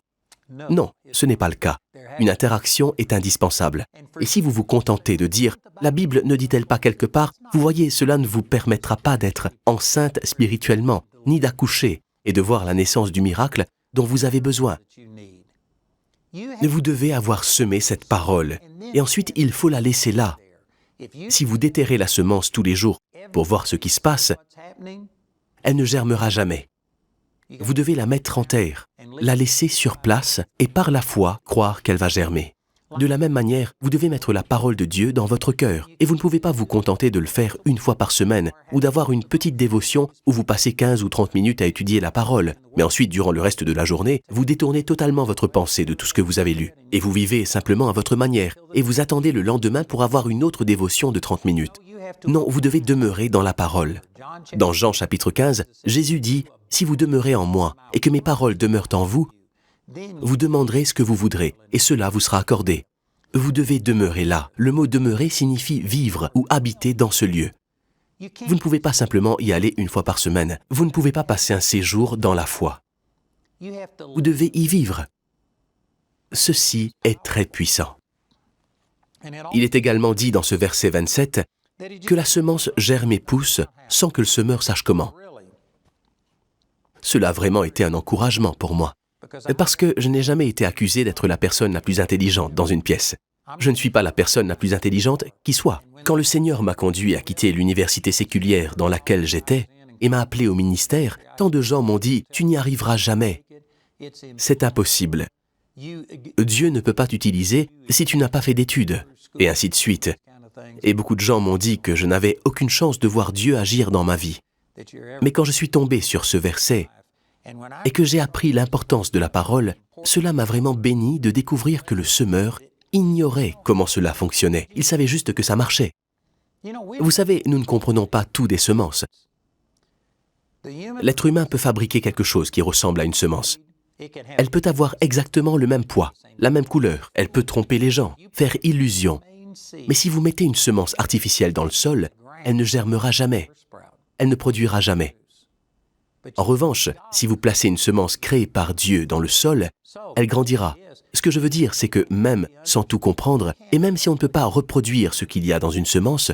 Non, ce n'est pas le cas. Une interaction est indispensable. Et si vous vous contentez de dire « La Bible ne dit-elle pas quelque part ?» Vous voyez, cela ne vous permettra pas d'être enceinte spirituellement, ni d'accoucher et de voir la naissance du miracle dont vous avez besoin. Vous devez avoir semé cette parole, et ensuite il faut la laisser là. Si vous déterrez la semence tous les jours pour voir ce qui se passe, elle ne germera jamais. Vous devez la mettre en terre, la laisser sur place et par la foi croire qu'elle va germer. De la même manière, vous devez mettre la parole de Dieu dans votre cœur et vous ne pouvez pas vous contenter de le faire une fois par semaine ou d'avoir une petite dévotion où vous passez 15 ou 30 minutes à étudier la parole. Mais ensuite, durant le reste de la journée, vous détournez totalement votre pensée de tout ce que vous avez lu et vous vivez simplement à votre manière et vous attendez le lendemain pour avoir une autre dévotion de 30 minutes. Non, vous devez demeurer dans la parole. Dans Jean chapitre 15, Jésus dit « Si vous demeurez en moi et que mes paroles demeurent en vous, vous demanderez ce que vous voudrez et cela vous sera accordé. » Vous devez demeurer là. Le mot « demeurer » signifie vivre ou habiter dans ce lieu. Vous ne pouvez pas simplement y aller une fois par semaine. Vous ne pouvez pas passer un séjour dans la foi. Vous devez y vivre. Ceci est très puissant. Il est également dit dans ce verset 27 que la semence germe et pousse sans que le semeur sache comment. Cela a vraiment été un encouragement pour moi. Parce que je n'ai jamais été accusé d'être la personne la plus intelligente dans une pièce. Je ne suis pas la personne la plus intelligente qui soit. Quand le Seigneur m'a conduit à quitter l'université séculière dans laquelle j'étais et m'a appelé au ministère, tant de gens m'ont dit « Tu n'y arriveras jamais. C'est impossible. Dieu ne peut pas t'utiliser si tu n'as pas fait d'études. » Et ainsi de suite. Et beaucoup de gens m'ont dit que je n'avais aucune chance de voir Dieu agir dans ma vie. Mais quand je suis tombé sur ce verset et que j'ai appris l'importance de la parole, cela m'a vraiment béni de découvrir que le semeur ignorait comment cela fonctionnait. Il savait juste que ça marchait. Vous savez, nous ne comprenons pas tout des semences. L'être humain peut fabriquer quelque chose qui ressemble à une semence. Elle peut avoir exactement le même poids, la même couleur. Elle peut tromper les gens, faire illusion. Mais si vous mettez une semence artificielle dans le sol, elle ne germera jamais. Elle ne produira jamais. En revanche, si vous placez une semence créée par Dieu dans le sol, elle grandira. Ce que je veux dire, c'est que même sans tout comprendre, et même si on ne peut pas reproduire ce qu'il y a dans une semence,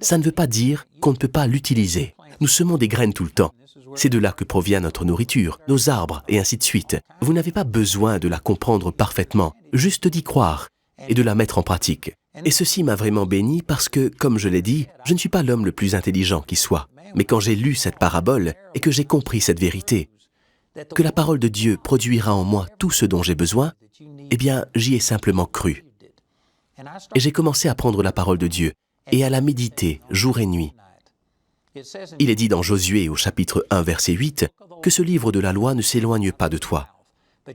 ça ne veut pas dire qu'on ne peut pas l'utiliser. Nous semons des graines tout le temps. C'est de là que provient notre nourriture, nos arbres, et ainsi de suite. Vous n'avez pas besoin de la comprendre parfaitement, juste d'y croire. et de la mettre en pratique. Et ceci m'a vraiment béni parce que, comme je l'ai dit, je ne suis pas l'homme le plus intelligent qui soit. Mais quand j'ai lu cette parabole et que j'ai compris cette vérité, que la parole de Dieu produira en moi tout ce dont j'ai besoin, eh bien, j'y ai simplement cru. Et j'ai commencé à prendre la parole de Dieu et à la méditer jour et nuit. Il est dit dans Josué au chapitre 1, verset 8, que ce livre de la loi ne s'éloigne pas de toi.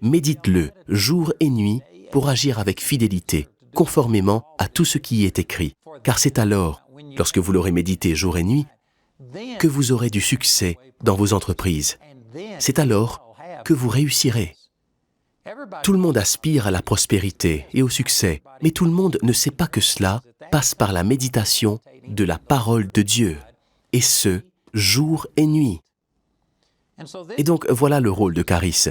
Médite-le jour et nuit pour agir avec fidélité, conformément à tout ce qui y est écrit. Car c'est alors, lorsque vous l'aurez médité jour et nuit, que vous aurez du succès dans vos entreprises. C'est alors que vous réussirez. Tout le monde aspire à la prospérité et au succès, mais tout le monde ne sait pas que cela passe par la méditation de la parole de Dieu, et ce, jour et nuit. Et donc, voilà le rôle de Charis,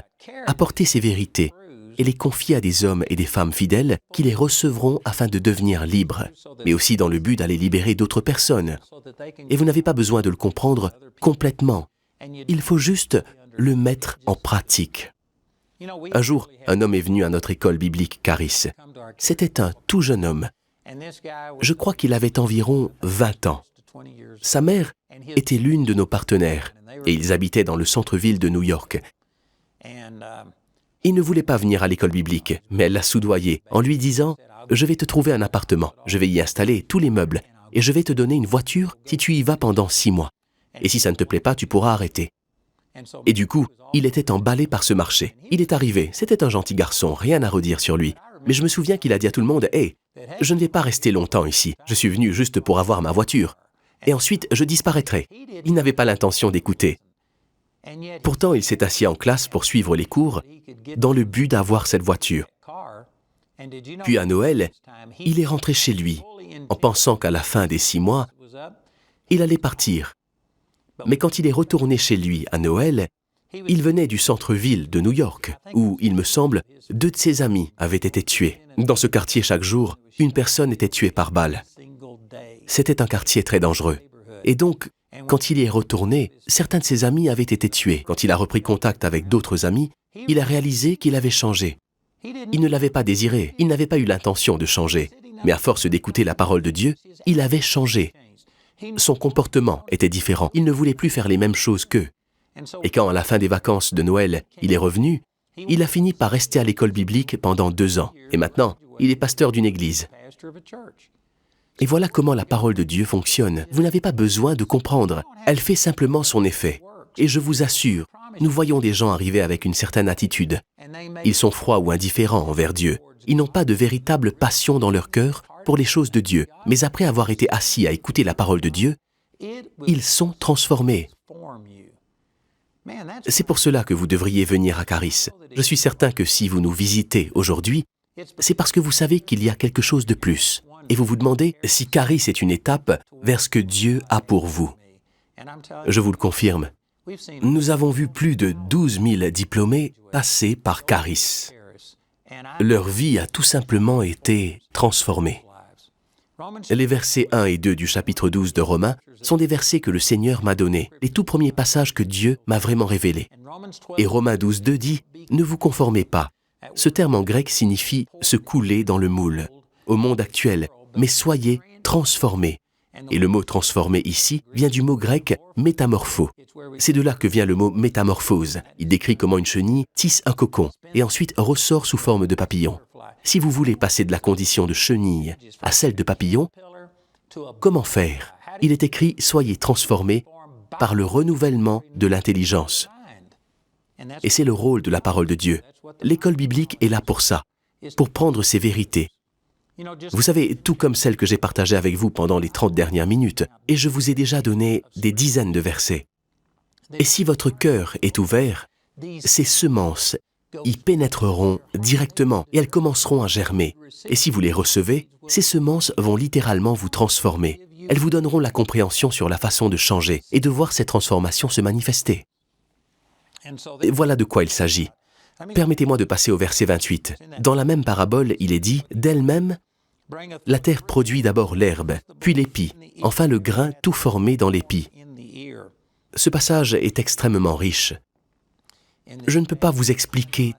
apporter ces vérités et les confier à des hommes et des femmes fidèles qui les recevront afin de devenir libres, mais aussi dans le but d'aller libérer d'autres personnes. Et vous n'avez pas besoin de le comprendre complètement. Il faut juste le mettre en pratique. Un jour, un homme est venu à notre école biblique Charis. C'était un tout jeune homme. Je crois qu'il avait environ 20 ans. Sa mère était l'une de nos partenaires et ils habitaient dans le centre-ville de New York. Il ne voulait pas venir à l'école biblique, mais elle l'a soudoyé en lui disant « Je vais te trouver un appartement, je vais y installer tous les meubles et je vais te donner une voiture si tu y vas pendant 6 mois. Et si ça ne te plaît pas, tu pourras arrêter. » Et du coup, il était emballé par ce marché. Il est arrivé, c'était un gentil garçon, rien à redire sur lui. Mais je me souviens qu'il a dit à tout le monde « Hey, je ne vais pas rester longtemps ici, je suis venu juste pour avoir ma voiture. Et ensuite, je disparaîtrai. » Il n'avait pas l'intention d'écouter. Pourtant, il s'est assis en classe pour suivre les cours dans le but d'avoir cette voiture. Puis à Noël, il est rentré chez lui en pensant qu'à la fin des 6 mois, il allait partir. Mais quand il est retourné chez lui à Noël, il venait du centre-ville de New York, où, il me semble, 2 de ses amis avaient été tués. Dans ce quartier, chaque jour, une personne était tuée par balle. C'était un quartier très dangereux. Et donc, quand il y est retourné, certains de ses amis avaient été tués. Quand il a repris contact avec d'autres amis, il a réalisé qu'il avait changé. Il ne l'avait pas désiré, il n'avait pas eu l'intention de changer. Mais à force d'écouter la parole de Dieu, il avait changé. Son comportement était différent. Il ne voulait plus faire les mêmes choses qu'eux. Et quand, à la fin des vacances de Noël, il est revenu, il a fini par rester à l'école biblique pendant 2 ans. Et maintenant, il est pasteur d'une église. Et voilà comment la parole de Dieu fonctionne. Vous n'avez pas besoin de comprendre. Elle fait simplement son effet. Et je vous assure, nous voyons des gens arriver avec une certaine attitude. Ils sont froids ou indifférents envers Dieu. Ils n'ont pas de véritable passion dans leur cœur pour les choses de Dieu. Mais après avoir été assis à écouter la parole de Dieu, ils sont transformés. C'est pour cela que vous devriez venir à Charis. Je suis certain que si vous nous visitez aujourd'hui, c'est parce que vous savez qu'il y a quelque chose de plus. Et vous vous demandez si Charis est une étape vers ce que Dieu a pour vous. Je vous le confirme. Nous avons vu plus de 12 000 diplômés passer par Charis. Leur vie a tout simplement été transformée. Les versets 1 et 2 du chapitre 12 de Romains sont des versets que le Seigneur m'a donnés, les tout premiers passages que Dieu m'a vraiment révélés. Et Romains 12, 2 dit « Ne vous conformez pas ». Ce terme en grec signifie « se couler dans le moule », au monde actuel, mais soyez transformés. Et le mot « transformé » ici vient du mot grec « métamorpho ». C'est de là que vient le mot « métamorphose ». Il décrit comment une chenille tisse un cocon et ensuite ressort sous forme de papillon. Si vous voulez passer de la condition de chenille à celle de papillon, comment faire? Il est écrit « Soyez transformés par le renouvellement de l'intelligence ». Et c'est le rôle de la parole de Dieu. L'école biblique est là pour ça, pour prendre ces vérités. Vous savez, tout comme celles que j'ai partagées avec vous pendant les 30 dernières minutes, et je vous ai déjà donné des dizaines de versets. Et si votre cœur est ouvert, ces semences y pénétreront directement et elles commenceront à germer. Et si vous les recevez, ces semences vont littéralement vous transformer. Elles vous donneront la compréhension sur la façon de changer et de voir cette transformation se manifester. Et voilà de quoi il s'agit. Permettez-moi de passer au verset 28. Dans la même parabole, il est dit « D'elle-même, la terre produit d'abord l'herbe, puis l'épi, enfin le grain tout formé dans l'épi. » Ce passage est extrêmement riche. Je ne peux pas vous expliquer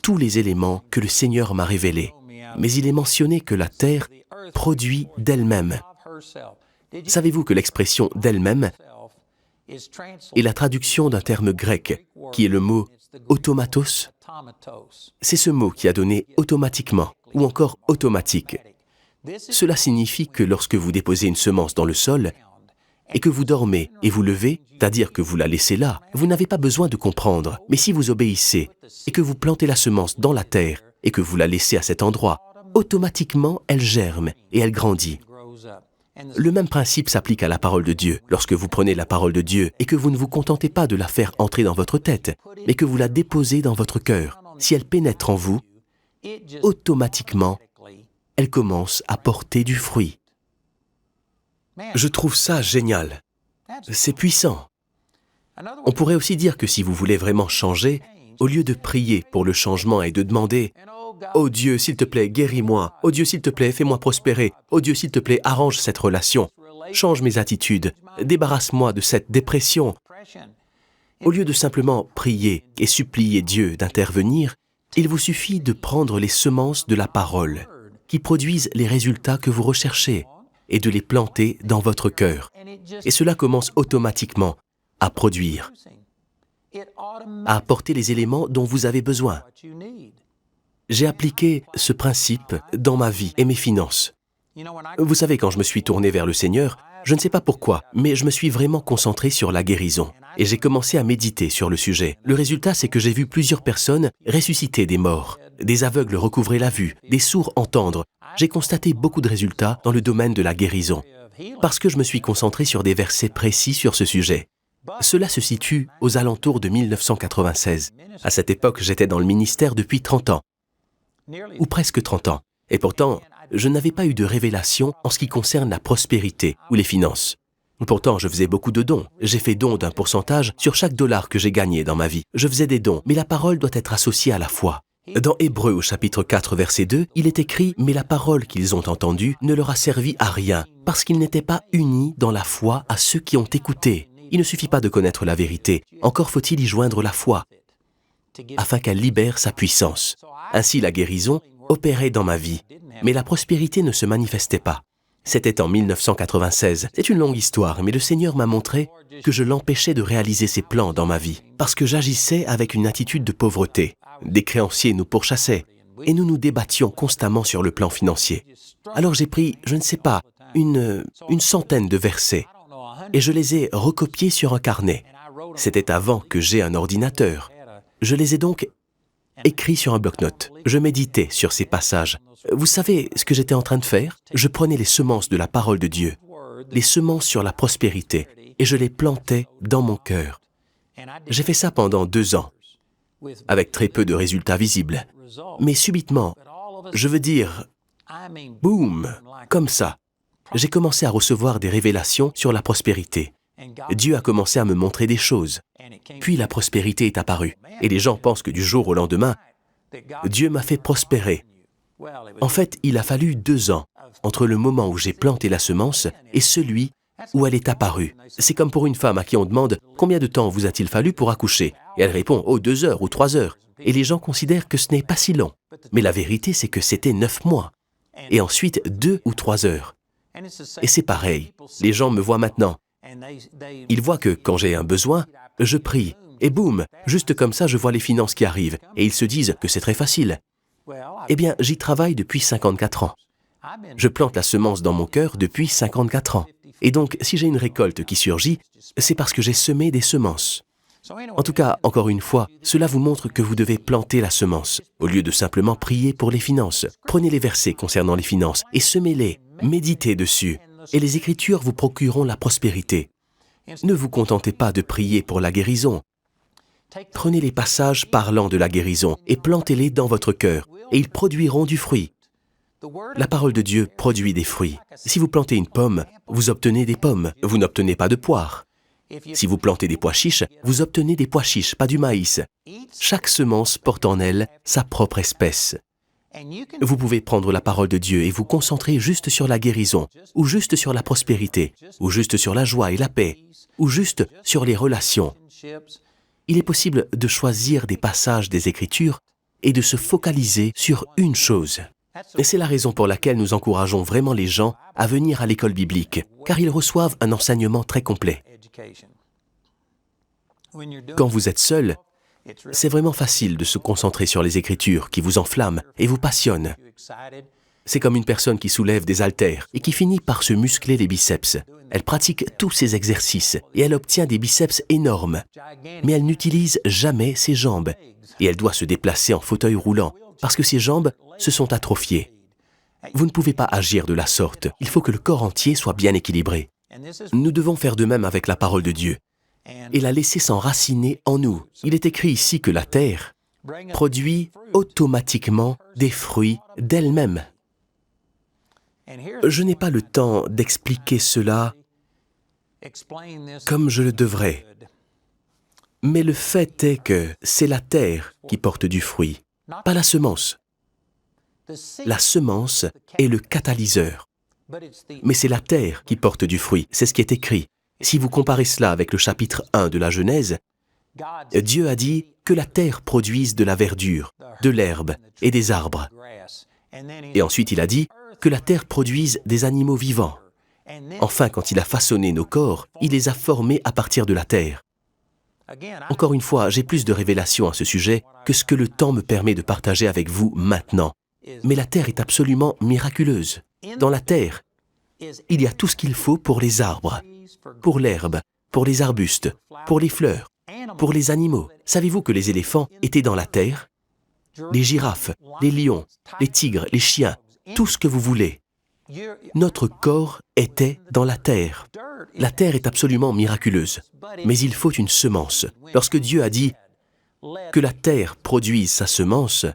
tous les éléments que le Seigneur m'a révélés. mais il est mentionné que la terre produit d'elle-même. Savez-vous que l'expression « d'elle-même » est la traduction d'un terme grec, qui est le mot « automatos ». C'est ce mot qui a donné « automatiquement » ou encore « automatique ». Cela signifie que lorsque vous déposez une semence dans le sol et que vous dormez et vous levez, c'est-à-dire que vous la laissez là, vous n'avez pas besoin de comprendre. Mais si vous obéissez et que vous plantez la semence dans la terre et que vous la laissez à cet endroit, automatiquement elle germe et elle grandit. Le même principe s'applique à la parole de Dieu. Lorsque vous prenez la parole de Dieu et que vous ne vous contentez pas de la faire entrer dans votre tête, mais que vous la déposez dans votre cœur, si elle pénètre en vous, automatiquement, elle commence à porter du fruit. Je trouve ça génial. C'est puissant. On pourrait aussi dire que si vous voulez vraiment changer, au lieu de prier pour le changement et de demander « Oh Dieu, s'il te plaît, guéris-moi. Oh Dieu, s'il te plaît, fais-moi prospérer. Oh Dieu, s'il te plaît, arrange cette relation. Change mes attitudes. Débarrasse-moi de cette dépression. » Au lieu de simplement prier et supplier Dieu d'intervenir, il vous suffit de prendre les semences de la parole qui produisent les résultats que vous recherchez et de les planter dans votre cœur. Et cela commence automatiquement à produire, à apporter les éléments dont vous avez besoin. J'ai appliqué ce principe dans ma vie et mes finances. Vous savez, quand je me suis tourné vers le Seigneur, je ne sais pas pourquoi, mais je me suis vraiment concentré sur la guérison. Et j'ai commencé à méditer sur le sujet. Le résultat, c'est que j'ai vu plusieurs personnes ressusciter des morts, des aveugles recouvrer la vue, des sourds entendre. J'ai constaté beaucoup de résultats dans le domaine de la guérison, parce que je me suis concentré sur des versets précis sur ce sujet. Cela se situe aux alentours de 1996. À cette époque, j'étais dans le ministère depuis 30 ans, ou presque 30 ans. Et pourtant, je n'avais pas eu de révélation en ce qui concerne la prospérité ou les finances. Pourtant, je faisais beaucoup de dons. J'ai fait don d'un pourcentage sur chaque dollar que j'ai gagné dans ma vie. Je faisais des dons, mais la parole doit être associée à la foi. Dans Hébreux, au chapitre 4, verset 2, il est écrit « Mais la parole qu'ils ont entendue ne leur a servi à rien, parce qu'ils n'étaient pas unis dans la foi à ceux qui ont écouté. » Il ne suffit pas de connaître la vérité, encore faut-il y joindre la foi, afin qu'elle libère sa puissance. Ainsi, la guérison opérait dans ma vie, mais la prospérité ne se manifestait pas. C'était en 1996. C'est une longue histoire, mais le Seigneur m'a montré que je l'empêchais de réaliser ses plans dans ma vie, parce que j'agissais avec une attitude de pauvreté. Des créanciers nous pourchassaient, et nous nous débattions constamment sur le plan financier. Alors j'ai pris, je ne sais pas, une centaine de versets, et je les ai recopiés sur un carnet. C'était avant que j'aie un ordinateur. Je les ai donc écrits sur un bloc-notes. Je méditais sur ces passages. Vous savez ce que j'étais en train de faire? Je prenais les semences de la parole de Dieu, les semences sur la prospérité, et je les plantais dans mon cœur. J'ai fait ça pendant 2 ans, avec très peu de résultats visibles. Mais subitement, je veux dire, boum, comme ça, j'ai commencé à recevoir des révélations sur la prospérité. Dieu a commencé à me montrer des choses. Puis la prospérité est apparue. Et les gens pensent que du jour au lendemain, Dieu m'a fait prospérer. En fait, il a fallu 2 ans entre le moment où j'ai planté la semence et celui où elle est apparue. C'est comme pour une femme à qui on demande « Combien de temps vous a-t-il fallu pour accoucher ?» Et elle répond « Oh, 2 heures ou 3 heures. » Et les gens considèrent que ce n'est pas si long. Mais la vérité, c'est que c'était 9 mois. Et ensuite 2 ou 3 heures. Et c'est pareil. Les gens me voient maintenant. Ils voient que quand j'ai un besoin, je prie. Et boum, juste comme ça, je vois les finances qui arrivent. Et ils se disent que c'est très facile. Eh bien, j'y travaille depuis 54 ans. Je plante la semence dans mon cœur depuis 54 ans. Et donc, si j'ai une récolte qui surgit, c'est parce que j'ai semé des semences. En tout cas, encore une fois, cela vous montre que vous devez planter la semence, au lieu de simplement prier pour les finances. Prenez les versets concernant les finances et semez-les, méditez dessus, et les Écritures vous procureront la prospérité. Ne vous contentez pas de prier pour la guérison. Prenez les passages parlant de la guérison et plantez-les dans votre cœur, et ils produiront du fruit. La parole de Dieu produit des fruits. Si vous plantez une pomme, vous obtenez des pommes, vous n'obtenez pas de poires. Si vous plantez des pois chiches, vous obtenez des pois chiches, pas du maïs. Chaque semence porte en elle sa propre espèce. Vous pouvez prendre la parole de Dieu et vous concentrer juste sur la guérison, ou juste sur la prospérité, ou juste sur la joie et la paix, ou juste sur les relations. Il est possible de choisir des passages des Écritures et de se focaliser sur une chose. Et c'est la raison pour laquelle nous encourageons vraiment les gens à venir à l'école biblique, car ils reçoivent un enseignement très complet. Quand vous êtes seul, c'est vraiment facile de se concentrer sur les Écritures qui vous enflamment et vous passionnent. C'est comme une personne qui soulève des haltères et qui finit par se muscler les biceps. Elle pratique tous ces exercices et elle obtient des biceps énormes. Mais elle n'utilise jamais ses jambes et elle doit se déplacer en fauteuil roulant parce que ses jambes se sont atrophiées. Vous ne pouvez pas agir de la sorte. Il faut que le corps entier soit bien équilibré. Nous devons faire de même avec la parole de Dieu et la laisser s'enraciner en nous. Il est écrit ici que la terre produit automatiquement des fruits d'elle-même. Je n'ai pas le temps d'expliquer cela comme je le devrais. Mais le fait est que c'est la terre qui porte du fruit, pas la semence. La semence est le catalyseur. Mais c'est la terre qui porte du fruit, c'est ce qui est écrit. Si vous comparez cela avec le chapitre 1 de la Genèse, Dieu a dit que la terre produise de la verdure, de l'herbe et des arbres. Et ensuite il a dit que la terre produise des animaux vivants. Enfin, quand il a façonné nos corps, il les a formés à partir de la terre. Encore une fois, j'ai plus de révélations à ce sujet que ce que le temps me permet de partager avec vous maintenant. Mais la terre est absolument miraculeuse. Dans la terre, il y a tout ce qu'il faut pour les arbres, pour l'herbe, pour les arbustes, pour les fleurs, pour les animaux. Savez-vous que les éléphants étaient dans la terre? Les girafes, les lions, les tigres, les chiens, tout ce que vous voulez. Notre corps était dans la terre. La terre est absolument miraculeuse, mais il faut une semence. Lorsque Dieu a dit que la terre produise sa semence,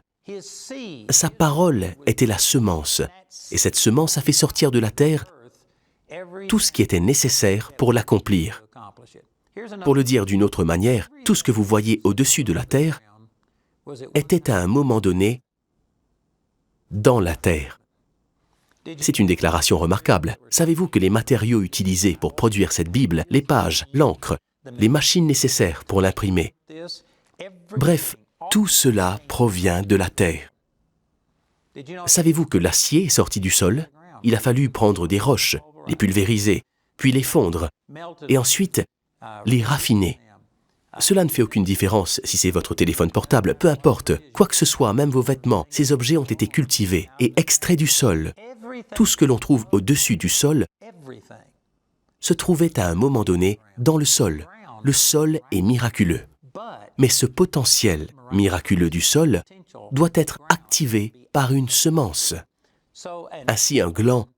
sa parole était la semence, et cette semence a fait sortir de la terre tout ce qui était nécessaire pour l'accomplir. Pour le dire d'une autre manière, tout ce que vous voyez au-dessus de la terre était à un moment donné dans la terre. C'est une déclaration remarquable. Savez-vous que les matériaux utilisés pour produire cette Bible, les pages, l'encre, les machines nécessaires pour l'imprimer, bref, tout cela provient de la terre. Savez-vous que l'acier est sorti du sol? Il a fallu prendre des roches, les pulvériser, puis les fondre, et ensuite les raffiner. Cela ne fait aucune différence si c'est votre téléphone portable, peu importe, quoi que ce soit, même vos vêtements, ces objets ont été cultivés et extraits du sol. Tout ce que l'on trouve au-dessus du sol se trouvait à un moment donné dans le sol. Le sol est miraculeux. Mais ce potentiel miraculeux du sol doit être activé par une semence. Ainsi, un gland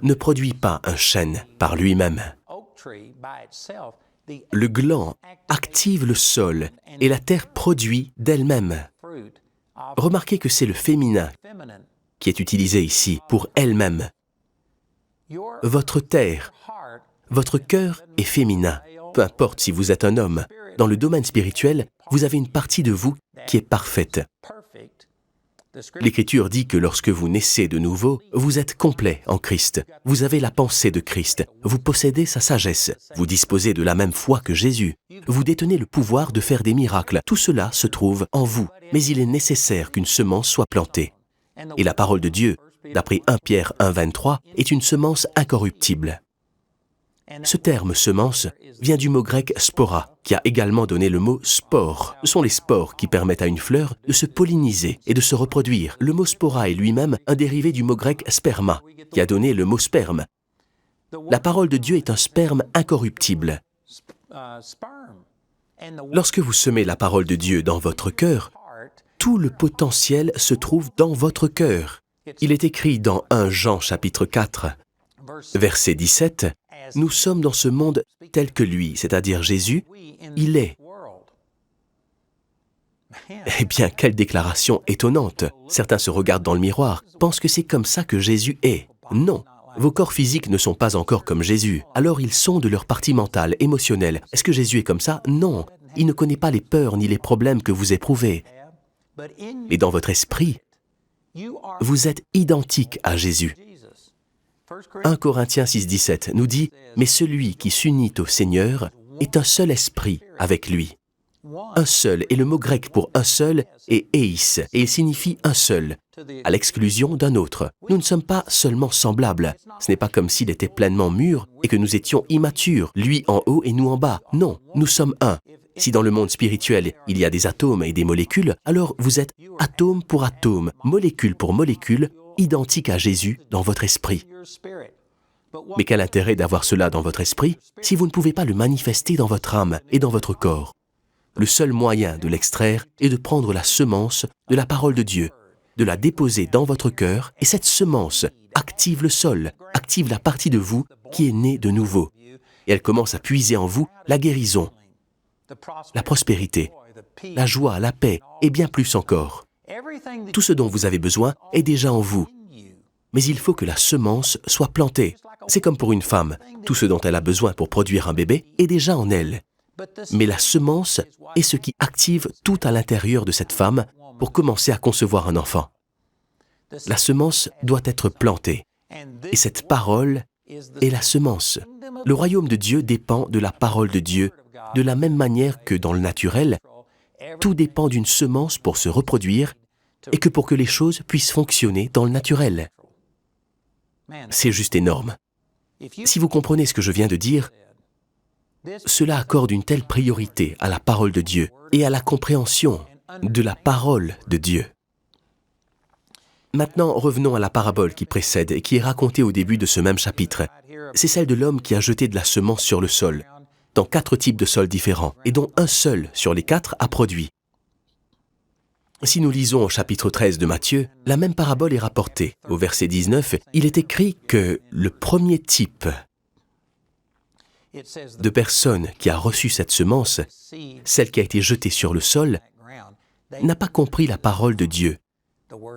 ne produit pas un chêne par lui-même. Le gland active le sol et la terre produit d'elle-même. Remarquez que c'est le féminin qui est utilisé ici pour elle-même. Votre terre, votre cœur est féminin. Peu importe si vous êtes un homme. Dans le domaine spirituel, vous avez une partie de vous qui est parfaite. L'Écriture dit que lorsque vous naissez de nouveau, vous êtes complet en Christ. Vous avez la pensée de Christ. Vous possédez sa sagesse. Vous disposez de la même foi que Jésus. Vous détenez le pouvoir de faire des miracles. Tout cela se trouve en vous. Mais il est nécessaire qu'une semence soit plantée. Et la parole de Dieu, d'après 1 Pierre 1,23, est une semence incorruptible. Ce terme « semence » vient du mot grec « spora », qui a également donné le mot « spore ». Ce sont les spores qui permettent à une fleur de se polliniser et de se reproduire. Le mot « spora » est lui-même un dérivé du mot grec « sperma », qui a donné le mot « sperme ». La parole de Dieu est un sperme incorruptible. Lorsque vous semez la parole de Dieu dans votre cœur, tout le potentiel se trouve dans votre cœur. Il est écrit dans 1 Jean chapitre 4, verset 17, « Nous sommes dans ce monde tel que lui, c'est-à-dire Jésus, il est. » Eh bien, quelle déclaration étonnante! Certains se regardent dans le miroir, pensent que c'est comme ça que Jésus est. Non, vos corps physiques ne sont pas encore comme Jésus. Alors ils sont de leur partie mentale, émotionnelle. Est-ce que Jésus est comme ça? Non, il ne connaît pas les peurs ni les problèmes que vous éprouvez. Et dans votre esprit, vous êtes identique à Jésus. 1 Corinthiens 6,17 nous dit « Mais celui qui s'unit au Seigneur est un seul esprit avec lui. » Un seul, et le mot grec pour un seul est « eis », et il signifie un seul. à l'exclusion d'un autre. Nous ne sommes pas seulement semblables. Ce n'est pas comme s'il était pleinement mûr et que nous étions immatures, lui en haut et nous en bas. Non, nous sommes un. Si dans le monde spirituel, il y a des atomes et des molécules, alors vous êtes atome pour atome, molécule pour molécule, identique à Jésus dans votre esprit. Mais quel intérêt d'avoir cela dans votre esprit si vous ne pouvez pas le manifester dans votre âme et dans votre corps? Le seul moyen de l'extraire est de prendre la semence de la parole de Dieu, de la déposer dans votre cœur, et cette semence active le sol, active la partie de vous qui est née de nouveau. Et elle commence à puiser en vous la guérison, la prospérité, la joie, la paix, et bien plus encore. Tout ce dont vous avez besoin est déjà en vous. Mais il faut que la semence soit plantée. C'est comme pour une femme. Tout ce dont elle a besoin pour produire un bébé est déjà en elle. Mais la semence est ce qui active tout à l'intérieur de cette femme pour commencer à concevoir un enfant. La semence doit être plantée. Et cette parole est la semence. Le royaume de Dieu dépend de la parole de Dieu, de la même manière que dans le naturel, tout dépend d'une semence pour se reproduire et que pour que les choses puissent fonctionner dans le naturel. C'est juste énorme. Si vous comprenez ce que je viens de dire, cela accorde une telle priorité à la parole de Dieu et à la compréhension de la parole de Dieu. Maintenant, revenons à la parabole qui précède et qui est racontée au début de ce même chapitre. C'est celle de l'homme qui a jeté de la semence sur le sol, dans 4 types de sols différents, et dont un seul sur les 4 a produit. Si nous lisons au chapitre 13 de Matthieu, la même parabole est rapportée. Au verset 19, il est écrit que le premier type de personne qui a reçu cette semence, celle qui a été jetée sur le sol, n'a pas compris la parole de Dieu.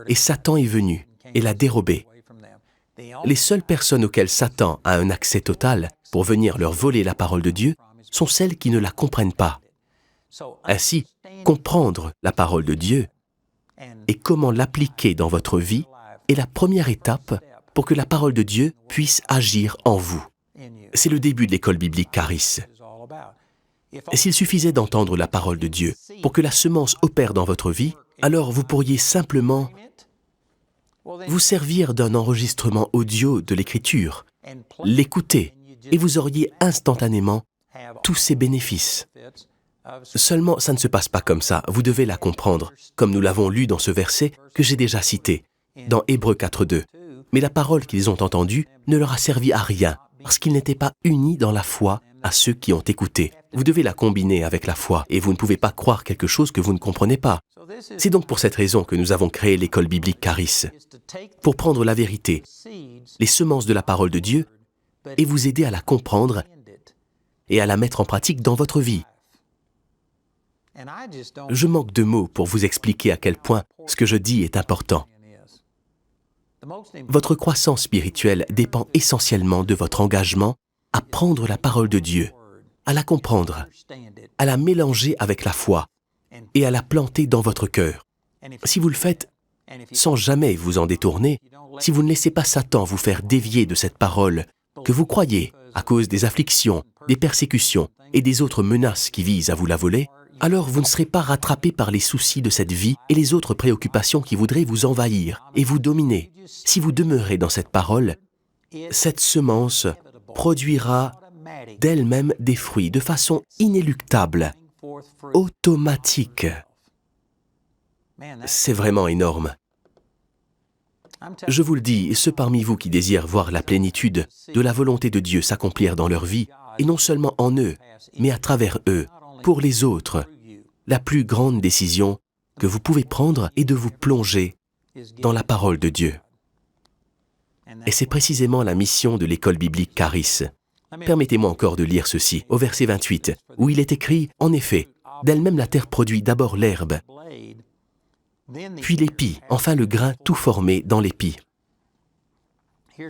Et Satan est venu et l'a dérobée. Les seules personnes auxquelles Satan a un accès total pour venir leur voler la parole de Dieu sont celles qui ne la comprennent pas. Ainsi, comprendre la parole de Dieu et comment l'appliquer dans votre vie est la première étape pour que la parole de Dieu puisse agir en vous. C'est le début de l'école biblique Charis. Et s'il suffisait d'entendre la parole de Dieu pour que la semence opère dans votre vie, alors vous pourriez simplement vous servir d'un enregistrement audio de l'Écriture, l'écouter, et vous auriez instantanément tous ces bénéfices. Seulement, ça ne se passe pas comme ça, vous devez la comprendre, comme nous l'avons lu dans ce verset que j'ai déjà cité, dans Hébreux 4.2. Mais la parole qu'ils ont entendue ne leur a servi à rien, parce qu'ils n'étaient pas unis dans la foi à ceux qui ont écouté. Vous devez la combiner avec la foi, et vous ne pouvez pas croire quelque chose que vous ne comprenez pas. C'est donc pour cette raison que nous avons créé l'école biblique Charis, pour prendre la vérité, les semences de la parole de Dieu, et vous aider à la comprendre et à la mettre en pratique dans votre vie. Je manque de mots pour vous expliquer à quel point ce que je dis est important. Votre croissance spirituelle dépend essentiellement de votre engagement à prendre la parole de Dieu, à la comprendre, à la mélanger avec la foi et à la planter dans votre cœur. Si vous le faites sans jamais vous en détourner, si vous ne laissez pas Satan vous faire dévier de cette parole que vous croyez à cause des afflictions, des persécutions et des autres menaces qui visent à vous la voler, alors vous ne serez pas rattrapé par les soucis de cette vie et les autres préoccupations qui voudraient vous envahir et vous dominer. Si vous demeurez dans cette parole, cette semence produira d'elle-même des fruits de façon inéluctable, automatique. C'est vraiment énorme. Je vous le dis, ceux parmi vous qui désirent voir la plénitude de la volonté de Dieu s'accomplir dans leur vie, et non seulement en eux, mais à travers eux, pour les autres, la plus grande décision que vous pouvez prendre est de vous plonger dans la parole de Dieu. Et c'est précisément la mission de l'école biblique Charis. Permettez-moi encore de lire ceci, au verset 28, où il est écrit, « En effet, d'elle-même la terre produit d'abord l'herbe, puis l'épi, enfin le grain tout formé dans l'épi. »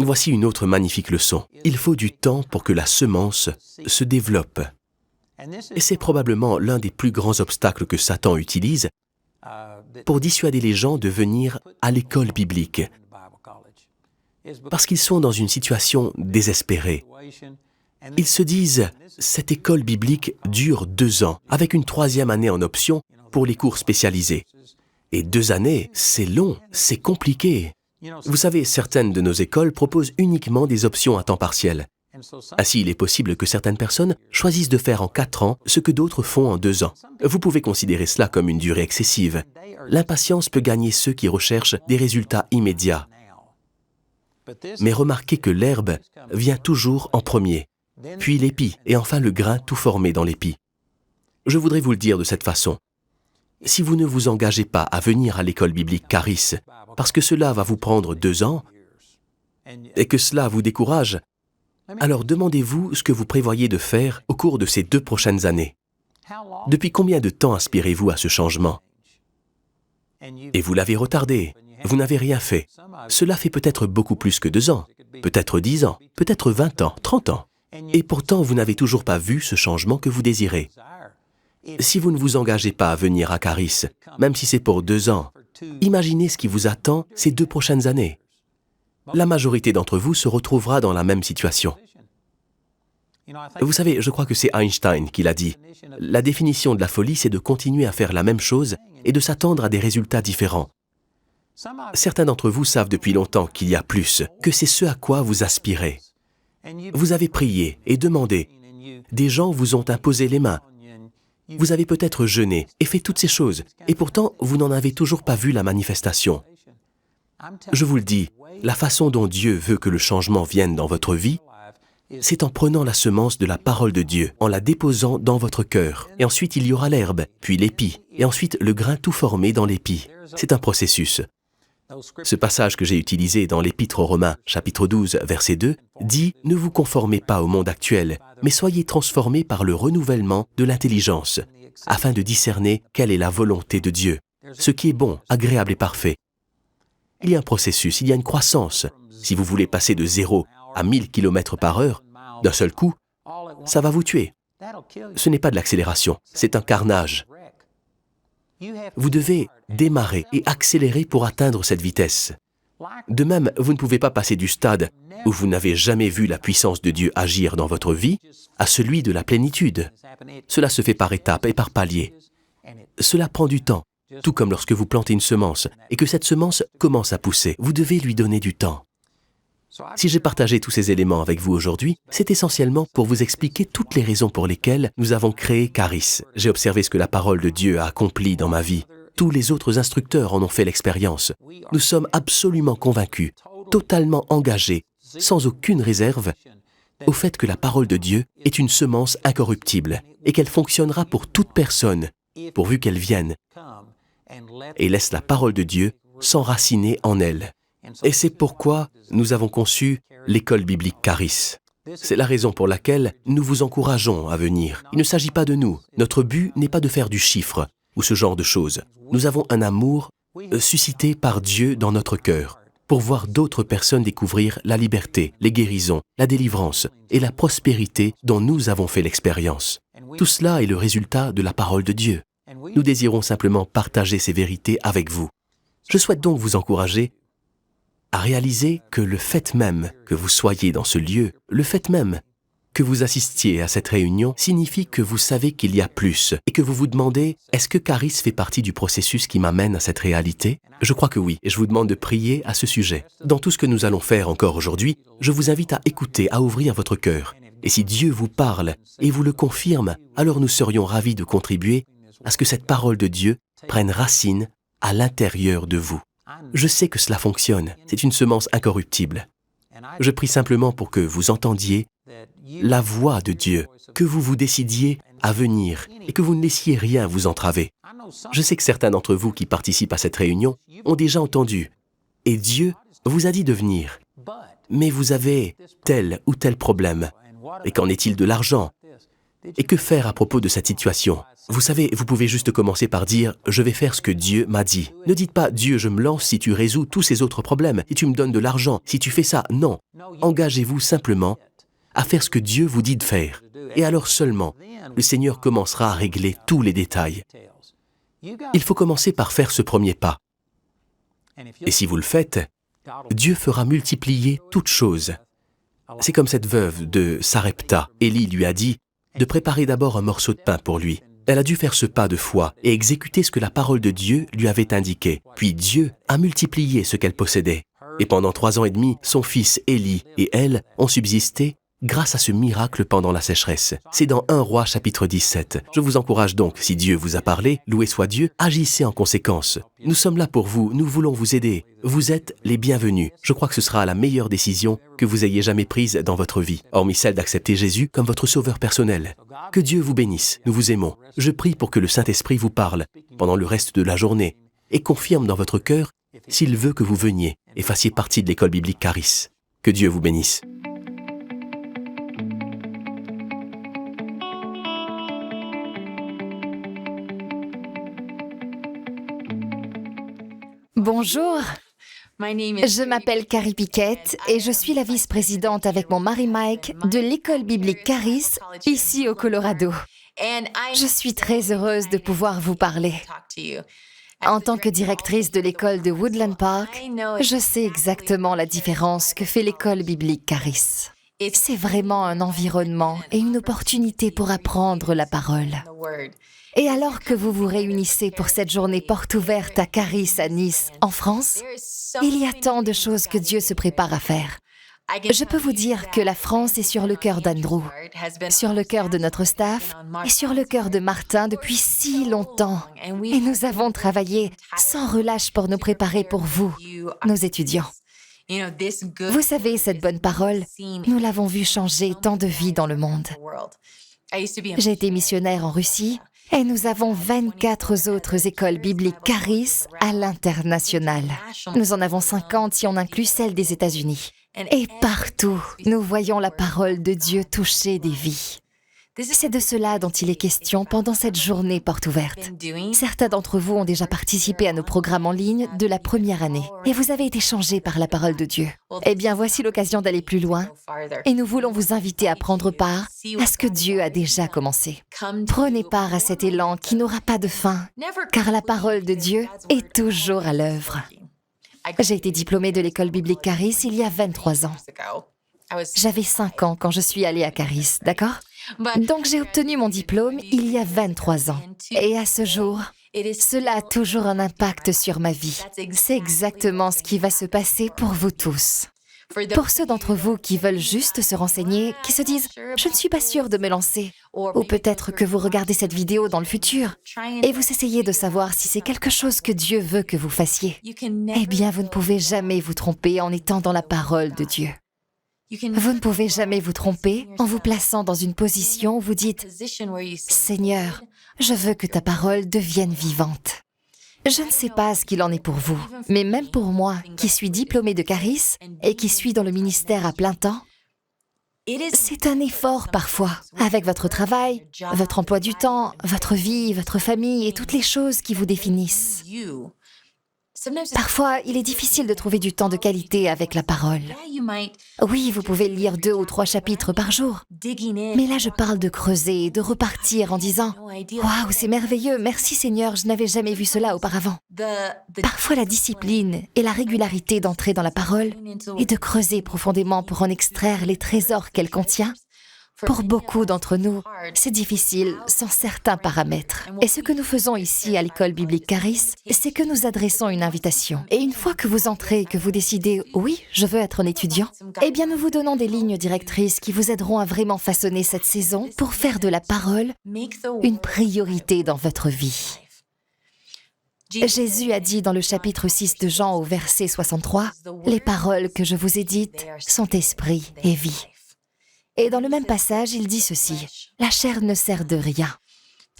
Voici une autre magnifique leçon. Il faut du temps pour que la semence se développe. Et c'est probablement l'un des plus grands obstacles que Satan utilise pour dissuader les gens de venir à l'école biblique, parce qu'ils sont dans une situation désespérée. Ils se disent, cette école biblique dure 2 ans, avec une 3e année en option pour les cours spécialisés. Et 2 années, c'est long, c'est compliqué. Vous savez, certaines de nos écoles proposent uniquement des options à temps partiel. Ainsi, il est possible que certaines personnes choisissent de faire en 4 ans ce que d'autres font en 2 ans. Vous pouvez considérer cela comme une durée excessive. L'impatience peut gagner ceux qui recherchent des résultats immédiats. Mais remarquez que l'herbe vient toujours en premier, puis l'épi, et enfin le grain tout formé dans l'épi. Je voudrais vous le dire de cette façon. Si vous ne vous engagez pas à venir à l'école biblique Charis, parce que cela va vous prendre 2 ans, et que cela vous décourage, alors demandez-vous ce que vous prévoyez de faire au cours de ces 2 prochaines années. Depuis combien de temps aspirez-vous à ce changement? Et vous l'avez retardé, vous n'avez rien fait. Cela fait peut-être beaucoup plus que 2 ans, peut-être 10 ans, peut-être 20 ans, 30 ans. Et pourtant, vous n'avez toujours pas vu ce changement que vous désirez. Si vous ne vous engagez pas à venir à Charis, même si c'est pour 2 ans, imaginez ce qui vous attend ces 2 prochaines années. La majorité d'entre vous se retrouvera dans la même situation. Vous savez, je crois que c'est Einstein qui l'a dit. La définition de la folie, c'est de continuer à faire la même chose et de s'attendre à des résultats différents. Certains d'entre vous savent depuis longtemps qu'il y a plus, que c'est ce à quoi vous aspirez. Vous avez prié et demandé. Des gens vous ont imposé les mains. Vous avez peut-être jeûné et fait toutes ces choses, et pourtant, vous n'en avez toujours pas vu la manifestation. Je vous le dis, la façon dont Dieu veut que le changement vienne dans votre vie, c'est en prenant la semence de la parole de Dieu, en la déposant dans votre cœur. Et ensuite, il y aura l'herbe, puis l'épi, et ensuite le grain tout formé dans l'épi. C'est un processus. Ce passage que j'ai utilisé dans l'Épître aux Romains, chapitre 12, verset 2, dit « Ne vous conformez pas au monde actuel, mais soyez transformés par le renouvellement de l'intelligence, afin de discerner quelle est la volonté de Dieu, ce qui est bon, agréable et parfait. » Il y a un processus, il y a une croissance. Si vous voulez passer de 0 à 1000 km par heure, d'un seul coup, ça va vous tuer. Ce n'est pas de l'accélération, c'est un carnage. Vous devez démarrer et accélérer pour atteindre cette vitesse. De même, vous ne pouvez pas passer du stade où vous n'avez jamais vu la puissance de Dieu agir dans votre vie à celui de la plénitude. Cela se fait par étapes et par paliers. Cela prend du temps, tout comme lorsque vous plantez une semence et que cette semence commence à pousser. Vous devez lui donner du temps. Si j'ai partagé tous ces éléments avec vous aujourd'hui, c'est essentiellement pour vous expliquer toutes les raisons pour lesquelles nous avons créé Charis. J'ai observé ce que la parole de Dieu a accompli dans ma vie. Tous les autres instructeurs en ont fait l'expérience. Nous sommes absolument convaincus, totalement engagés, sans aucune réserve, au fait que la parole de Dieu est une semence incorruptible et qu'elle fonctionnera pour toute personne, pourvu qu'elle vienne et laisse la parole de Dieu s'enraciner en elle. Et c'est pourquoi nous avons conçu l'école biblique Charis. C'est la raison pour laquelle nous vous encourageons à venir. Il ne s'agit pas de nous. Notre but n'est pas de faire du chiffre ou ce genre de choses. Nous avons un amour suscité par Dieu dans notre cœur pour voir d'autres personnes découvrir la liberté, les guérisons, la délivrance et la prospérité dont nous avons fait l'expérience. Tout cela est le résultat de la parole de Dieu. Nous désirons simplement partager ces vérités avec vous. Je souhaite donc vous encourager à réaliser que le fait même que vous soyez dans ce lieu, le fait même que vous assistiez à cette réunion signifie que vous savez qu'il y a plus et que vous vous demandez « Est-ce que Charis fait partie du processus qui m'amène à cette réalité ?» Je crois que oui, et je vous demande de prier à ce sujet. Dans tout ce que nous allons faire encore aujourd'hui, je vous invite à écouter, à ouvrir votre cœur. Et si Dieu vous parle et vous le confirme, alors nous serions ravis de contribuer à ce que cette parole de Dieu prenne racine à l'intérieur de vous. Je sais que cela fonctionne, c'est une semence incorruptible. Je prie simplement pour que vous entendiez la voix de Dieu, que vous vous décidiez à venir et que vous ne laissiez rien vous entraver. Je sais que certains d'entre vous qui participent à cette réunion ont déjà entendu, et Dieu vous a dit de venir, mais vous avez tel ou tel problème. Et qu'en est-il de l'argent? Et que faire à propos de cette situation? Vous savez, vous pouvez juste commencer par dire « Je vais faire ce que Dieu m'a dit ». Ne dites pas « Dieu, je me lance si tu résous tous ces autres problèmes, si tu me donnes de l'argent, si tu fais ça ». Non, engagez-vous simplement à faire ce que Dieu vous dit de faire. Et alors seulement, le Seigneur commencera à régler tous les détails. Il faut commencer par faire ce premier pas. Et si vous le faites, Dieu fera multiplier toutes choses. C'est comme cette veuve de Sarepta. Élie lui a dit de préparer d'abord un morceau de pain pour lui. Elle a dû faire ce pas de foi et exécuter ce que la parole de Dieu lui avait indiqué. Puis Dieu a multiplié ce qu'elle possédait. Et pendant 3 ans et demi, son fils Élie et elle ont subsisté grâce à ce miracle pendant la sécheresse. C'est dans 1 Roi chapitre 17. Je vous encourage donc, si Dieu vous a parlé, loué soit Dieu, agissez en conséquence. Nous sommes là pour vous, nous voulons vous aider. Vous êtes les bienvenus. Je crois que ce sera la meilleure décision que vous ayez jamais prise dans votre vie, hormis celle d'accepter Jésus comme votre sauveur personnel. Que Dieu vous bénisse, nous vous aimons. Je prie pour que le Saint-Esprit vous parle pendant le reste de la journée et confirme dans votre cœur s'il veut que vous veniez et fassiez partie de l'école biblique Charis. Que Dieu vous bénisse. Bonjour, je m'appelle Carrie Piquette et je suis la vice-présidente avec mon mari Mike de l'école biblique Charis ici au Colorado. Je suis très heureuse de pouvoir vous parler. En tant que directrice de l'école de Woodland Park, je sais exactement la différence que fait l'école biblique Charis. C'est vraiment un environnement et une opportunité pour apprendre la parole. Et alors que vous vous réunissez pour cette journée porte ouverte à Charis à Nice, en France, il y a tant de choses que Dieu se prépare à faire. Je peux vous dire que la France est sur le cœur d'Andrew, sur le cœur de notre staff et sur le cœur de Martin depuis si longtemps. Et nous avons travaillé sans relâche pour nous préparer pour vous, nos étudiants. Vous savez, cette bonne parole, nous l'avons vue changer tant de vies dans le monde. J'ai été missionnaire en Russie et nous avons 24 autres écoles bibliques Charis à l'international. Nous en avons 50 si on inclut celle des États-Unis. Et partout, nous voyons la parole de Dieu toucher des vies. C'est de cela dont il est question pendant cette journée porte ouverte. Certains d'entre vous ont déjà participé à nos programmes en ligne de la première année et vous avez été changés par la parole de Dieu. Eh bien, voici l'occasion d'aller plus loin et nous voulons vous inviter à prendre part à ce que Dieu a déjà commencé. Prenez part à cet élan qui n'aura pas de fin, car la parole de Dieu est toujours à l'œuvre. J'ai été diplômée de l'école biblique Charis il y a 23 ans. J'avais 5 ans quand je suis allée à Charis, d'accord ? Donc j'ai obtenu mon diplôme il y a 23 ans. Et à ce jour, cela a toujours un impact sur ma vie. C'est exactement ce qui va se passer pour vous tous. Pour ceux d'entre vous qui veulent juste se renseigner, qui se disent « je ne suis pas sûre de me lancer », ou peut-être que vous regardez cette vidéo dans le futur et vous essayez de savoir si c'est quelque chose que Dieu veut que vous fassiez, eh bien vous ne pouvez jamais vous tromper en étant dans la parole de Dieu. Vous ne pouvez jamais vous tromper en vous plaçant dans une position où vous dites « Seigneur, je veux que ta parole devienne vivante ». Je ne sais pas ce qu'il en est pour vous, mais même pour moi, qui suis diplômée de Charis et qui suis dans le ministère à plein temps, c'est un effort parfois, avec votre travail, votre emploi du temps, votre vie, votre famille et toutes les choses qui vous définissent. Parfois, il est difficile de trouver du temps de qualité avec la parole. Oui, vous pouvez lire 2 ou 3 chapitres par jour. Mais là, je parle de creuser, de repartir en disant « Waouh, c'est merveilleux, merci Seigneur, je n'avais jamais vu cela auparavant. » Parfois, la discipline et la régularité d'entrer dans la parole et de creuser profondément pour en extraire les trésors qu'elle contient, pour beaucoup d'entre nous, c'est difficile sans certains paramètres. Et ce que nous faisons ici à l'école biblique Charis, c'est que nous adressons une invitation. Et une fois que vous entrez et que vous décidez « oui, je veux être un étudiant », eh bien nous vous donnons des lignes directrices qui vous aideront à vraiment façonner cette saison pour faire de la parole une priorité dans votre vie. Jésus a dit dans le chapitre 6 de Jean au verset 63 « Les paroles que je vous ai dites sont esprit et vie ». Et dans le même passage, il dit ceci, « La chair ne sert de rien. »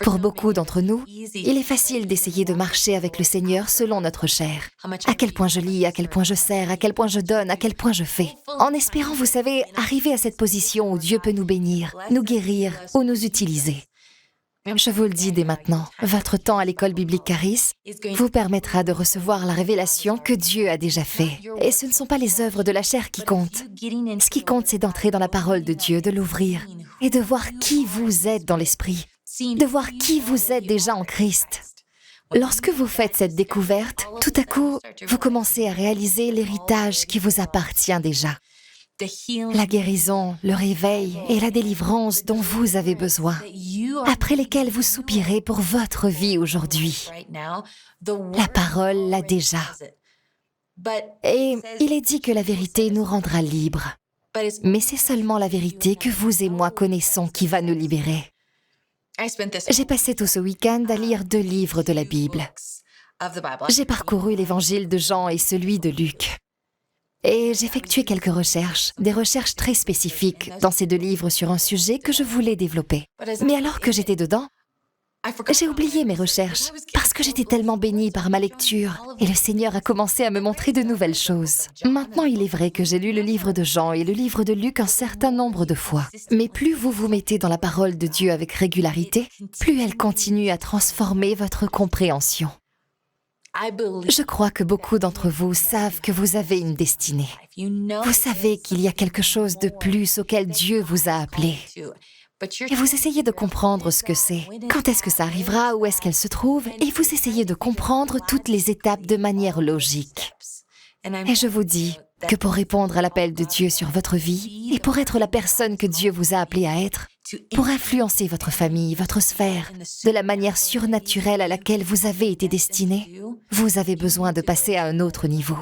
Pour beaucoup d'entre nous, il est facile d'essayer de marcher avec le Seigneur selon notre chair. À quel point je lis, à quel point je sers, à quel point je donne, à quel point je fais. En espérant, vous savez, arriver à cette position où Dieu peut nous bénir, nous guérir ou nous utiliser. Je vous le dis dès maintenant, votre temps à l'école biblique Charis vous permettra de recevoir la révélation que Dieu a déjà fait. Et ce ne sont pas les œuvres de la chair qui comptent. Ce qui compte, c'est d'entrer dans la parole de Dieu, de l'ouvrir et de voir qui vous êtes dans l'esprit, de voir qui vous êtes déjà en Christ. Lorsque vous faites cette découverte, tout à coup, vous commencez à réaliser l'héritage qui vous appartient déjà. la guérison, le réveil et la délivrance dont vous avez besoin, après lesquels vous soupirez pour votre vie aujourd'hui. La parole l'a déjà. Et il est dit que la vérité nous rendra libres. Mais c'est seulement la vérité que vous et moi connaissons qui va nous libérer. J'ai passé tout ce week-end à lire 2 livres de la Bible. J'ai parcouru l'évangile de Jean et celui de Luc. Et j'ai effectué quelques recherches, des recherches très spécifiques dans ces 2 livres sur un sujet que je voulais développer. Mais alors que j'étais dedans, j'ai oublié mes recherches parce que j'étais tellement bénie par ma lecture et le Seigneur a commencé à me montrer de nouvelles choses. Maintenant, il est vrai que j'ai lu le livre de Jean et le livre de Luc un certain nombre de fois. Mais plus vous vous mettez dans la parole de Dieu avec régularité, plus elle continue à transformer votre compréhension. Je crois que beaucoup d'entre vous savent que vous avez une destinée. Vous savez qu'il y a quelque chose de plus auquel Dieu vous a appelé. Et vous essayez de comprendre ce que c'est. Quand est-ce que ça arrivera? Où est-ce qu'elle se trouve? Et vous essayez de comprendre toutes les étapes de manière logique. Et je vous dis que pour répondre à l'appel de Dieu sur votre vie et pour être la personne que Dieu vous a appelé à être, pour influencer votre famille, votre sphère, de la manière surnaturelle à laquelle vous avez été destiné, vous avez besoin de passer à un autre niveau.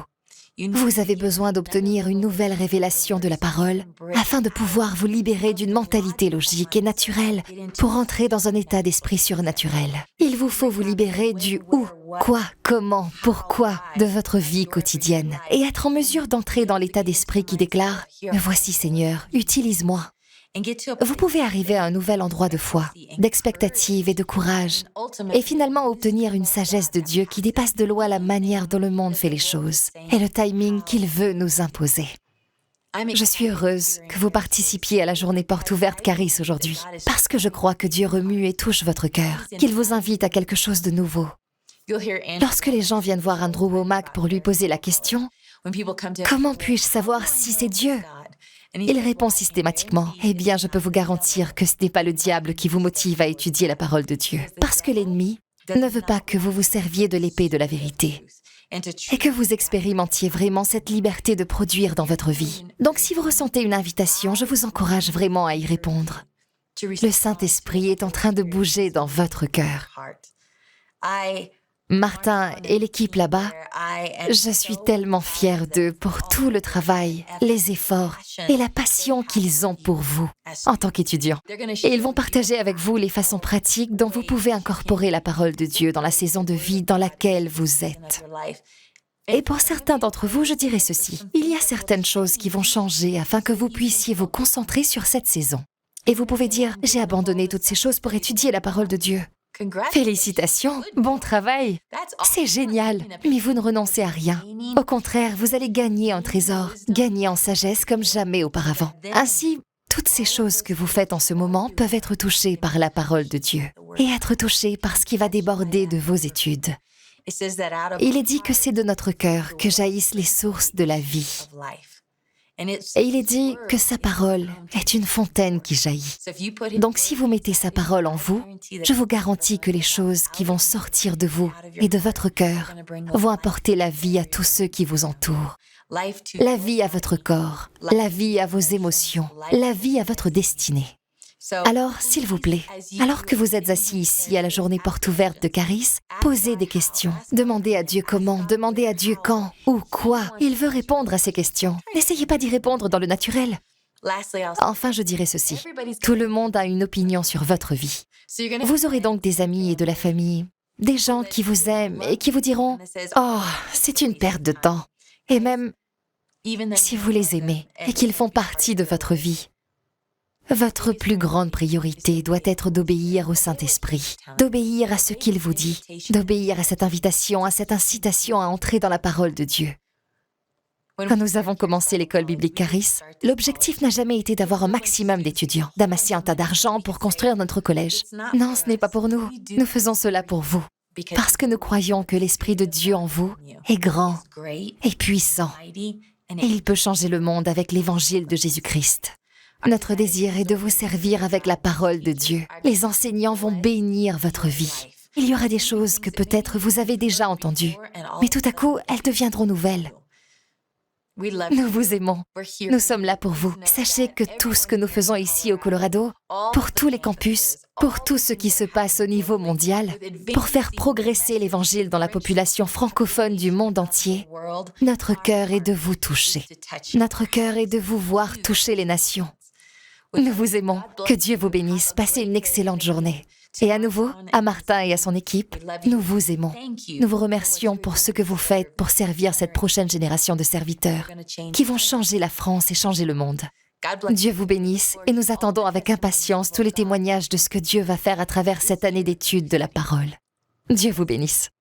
Vous avez besoin d'obtenir une nouvelle révélation de la parole afin de pouvoir vous libérer d'une mentalité logique et naturelle pour entrer dans un état d'esprit surnaturel. Il vous faut vous libérer du où, quoi, comment, pourquoi de votre vie quotidienne et être en mesure d'entrer dans l'état d'esprit qui déclare « Me voici Seigneur, utilise-moi ». Vous pouvez arriver à un nouvel endroit de foi, d'expectative et de courage, et finalement obtenir une sagesse de Dieu qui dépasse de loin la manière dont le monde fait les choses et le timing qu'il veut nous imposer. Je suis heureuse que vous participiez à la journée porte ouverte Caris aujourd'hui, parce que je crois que Dieu remue et touche votre cœur, qu'il vous invite à quelque chose de nouveau. Lorsque les gens viennent voir Andrew Wommack pour lui poser la question « Comment puis-je savoir si c'est Dieu ?» Il répond systématiquement « Eh bien, je peux vous garantir que ce n'est pas le diable qui vous motive à étudier la parole de Dieu, parce que l'ennemi ne veut pas que vous vous serviez de l'épée de la vérité et que vous expérimentiez vraiment cette liberté de produire dans votre vie. Donc, si vous ressentez une invitation, je vous encourage vraiment à y répondre. Le Saint-Esprit est en train de bouger dans votre cœur. Martin et l'équipe là-bas, je suis tellement fière d'eux pour tout le travail, les efforts et la passion qu'ils ont pour vous en tant qu'étudiants. Et ils vont partager avec vous les façons pratiques dont vous pouvez incorporer la parole de Dieu dans la saison de vie dans laquelle vous êtes. Et pour certains d'entre vous, je dirais ceci. Il y a certaines choses qui vont changer afin que vous puissiez vous concentrer sur cette saison. Et vous pouvez dire, j'ai abandonné toutes ces choses pour étudier la parole de Dieu. Félicitations, bon travail, c'est génial, mais vous ne renoncez à rien. Au contraire, vous allez gagner un trésor, gagner en sagesse comme jamais auparavant. Ainsi, toutes ces choses que vous faites en ce moment peuvent être touchées par la parole de Dieu et être touchées par ce qui va déborder de vos études. Il est dit que c'est de notre cœur que jaillissent les sources de la vie. Et il est dit que sa parole est une fontaine qui jaillit. Donc si vous mettez sa parole en vous, je vous garantis que les choses qui vont sortir de vous et de votre cœur vont apporter la vie à tous ceux qui vous entourent. La vie à votre corps, la vie à vos émotions, la vie à votre destinée. Alors, s'il vous plaît, alors que vous êtes assis ici à la journée porte ouverte de Caris, posez des questions. Demandez à Dieu comment, demandez à Dieu quand ou quoi. Il veut répondre à ces questions. N'essayez pas d'y répondre dans le naturel. Enfin, je dirais ceci. Tout le monde a une opinion sur votre vie. Vous aurez donc des amis et de la famille, des gens qui vous aiment et qui vous diront « Oh, c'est une perte de temps ». Et même si vous les aimez et qu'ils font partie de votre vie, votre plus grande priorité doit être d'obéir au Saint-Esprit, d'obéir à ce qu'il vous dit, d'obéir à cette invitation, à cette incitation à entrer dans la parole de Dieu. Quand nous avons commencé l'école biblique Caris, l'objectif n'a jamais été d'avoir un maximum d'étudiants, d'amasser un tas d'argent pour construire notre collège. Non, ce n'est pas pour nous. Nous faisons cela pour vous, parce que nous croyons que l'Esprit de Dieu en vous est grand et puissant, et il peut changer le monde avec l'Évangile de Jésus-Christ. Notre désir est de vous servir avec la parole de Dieu. Les enseignants vont bénir votre vie. Il y aura des choses que peut-être vous avez déjà entendues, mais tout à coup, elles deviendront nouvelles. Nous vous aimons. Nous sommes là pour vous. Sachez que tout ce que nous faisons ici au Colorado, pour tous les campus, pour tout ce qui se passe au niveau mondial, pour faire progresser l'Évangile dans la population francophone du monde entier, notre cœur est de vous toucher. Notre cœur est de vous voir toucher les nations. Nous vous aimons. Que Dieu vous bénisse. Passez une excellente journée. Et à nouveau, à Martin et à son équipe, nous vous aimons. Nous vous remercions pour ce que vous faites pour servir cette prochaine génération de serviteurs qui vont changer la France et changer le monde. Dieu vous bénisse et nous attendons avec impatience tous les témoignages de ce que Dieu va faire à travers cette année d'étude de la parole. Dieu vous bénisse.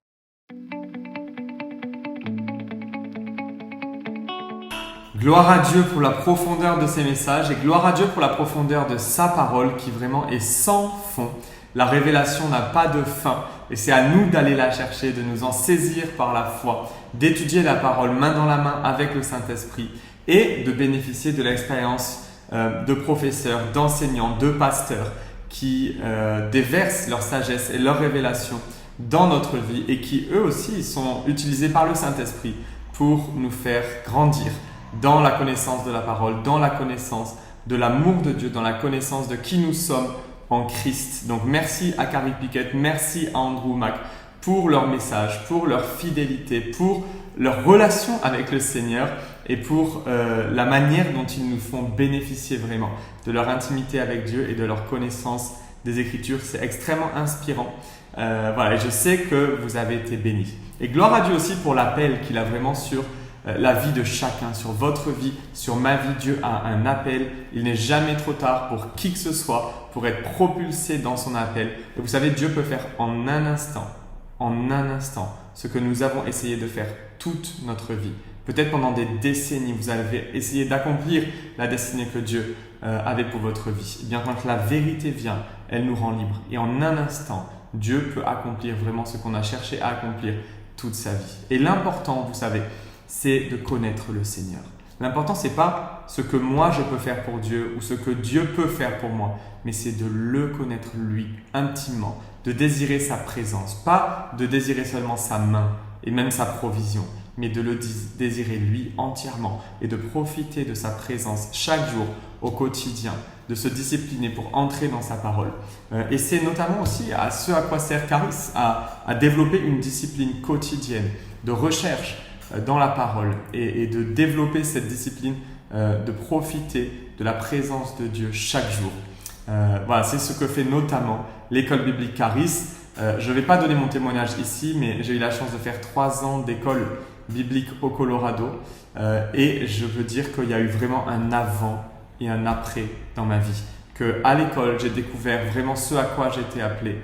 Gloire à Dieu pour la profondeur de ses messages et gloire à Dieu pour la profondeur de sa parole qui vraiment est sans fond. La révélation n'a pas de fin et c'est à nous d'aller la chercher, de nous en saisir par la foi, d'étudier la parole main dans la main avec le Saint-Esprit et de bénéficier de l'expérience de professeurs, d'enseignants, de pasteurs qui déversent leur sagesse et leur révélation dans notre vie et qui eux aussi sont utilisés par le Saint-Esprit pour nous faire grandir dans la connaissance de la parole, dans la connaissance de l'amour de Dieu, dans la connaissance de qui nous sommes en Christ. Donc merci à Carrie Piquette, merci à Andrew Mack pour leur message, pour leur fidélité, pour leur relation avec le Seigneur et pour la manière dont ils nous font bénéficier vraiment de leur intimité avec Dieu et de leur connaissance des Écritures. C'est extrêmement inspirant. Voilà, et je sais que vous avez été bénis. Et gloire à Dieu aussi pour l'appel qu'il a vraiment sur la vie de chacun, sur votre vie, sur ma vie. Dieu a un appel. Il n'est jamais trop tard pour qui que ce soit pour être propulsé dans son appel. Et vous savez, Dieu peut faire en un instant, ce que nous avons essayé de faire toute notre vie. Peut-être pendant des décennies, vous avez essayé d'accomplir la destinée que Dieu avait pour votre vie. Et bien, quand la vérité vient, elle nous rend libres. Et en un instant, Dieu peut accomplir vraiment ce qu'on a cherché à accomplir toute sa vie. Et l'important, vous savez, c'est de connaître le Seigneur. L'important, ce n'est pas ce que moi je peux faire pour Dieu ou ce que Dieu peut faire pour moi, mais c'est de le connaître lui intimement, de désirer sa présence, pas de désirer seulement sa main et même sa provision, mais de le désirer lui entièrement et de profiter de sa présence chaque jour au quotidien, de se discipliner pour entrer dans sa parole. Et c'est notamment aussi à ce à quoi sert Caris, à développer une discipline quotidienne de recherche dans la parole et de développer cette discipline, de profiter de la présence de Dieu chaque jour. Voilà, c'est ce que fait notamment l'école biblique Caris. Je ne vais pas donner mon témoignage ici, mais j'ai eu la chance de faire 3 ans d'école biblique au Colorado et je veux dire qu'il y a eu vraiment un avant et un après dans ma vie. Qu'à l'école, j'ai découvert vraiment ce à quoi j'étais appelé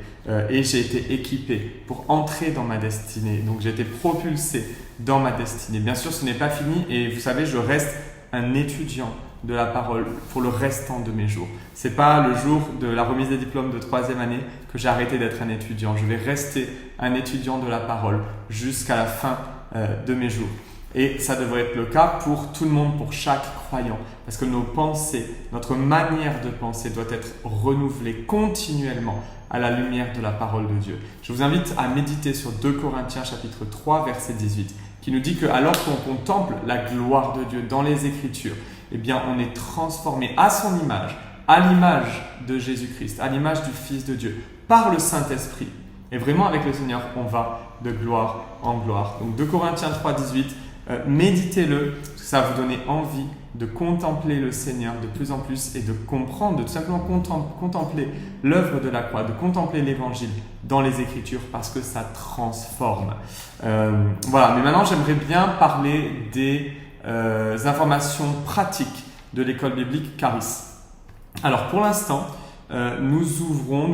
et j'ai été équipé pour entrer dans ma destinée. Donc j'ai été propulsé dans ma destinée. Bien sûr, ce n'est pas fini et vous savez, je reste un étudiant de la parole pour le restant de mes jours. Ce n'est pas le jour de la remise des diplômes de 3e année que j'ai arrêté d'être un étudiant. Je vais rester un étudiant de la parole jusqu'à la fin de mes jours. Et ça devrait être le cas pour tout le monde, pour chaque croyant. Parce que nos pensées, notre manière de penser doit être renouvelée continuellement à la lumière de la parole de Dieu. Je vous invite à méditer sur 2 Corinthiens chapitre 3 verset 18 qui nous dit que alors qu'on contemple la gloire de Dieu dans les Écritures, eh bien on est transformé à son image, à l'image de Jésus-Christ, à l'image du Fils de Dieu, par le Saint-Esprit. Et vraiment avec le Seigneur, on va de gloire en gloire. Donc 2 Corinthiens 3, 18, méditez-le, parce que ça va vous donner envie de contempler le Seigneur de plus en plus et de comprendre, de tout simplement contempler l'œuvre de la croix, de contempler l'Évangile dans les Écritures parce que ça transforme. Voilà, mais maintenant j'aimerais bien parler des informations pratiques de l'école biblique Caris. Alors pour l'instant, nous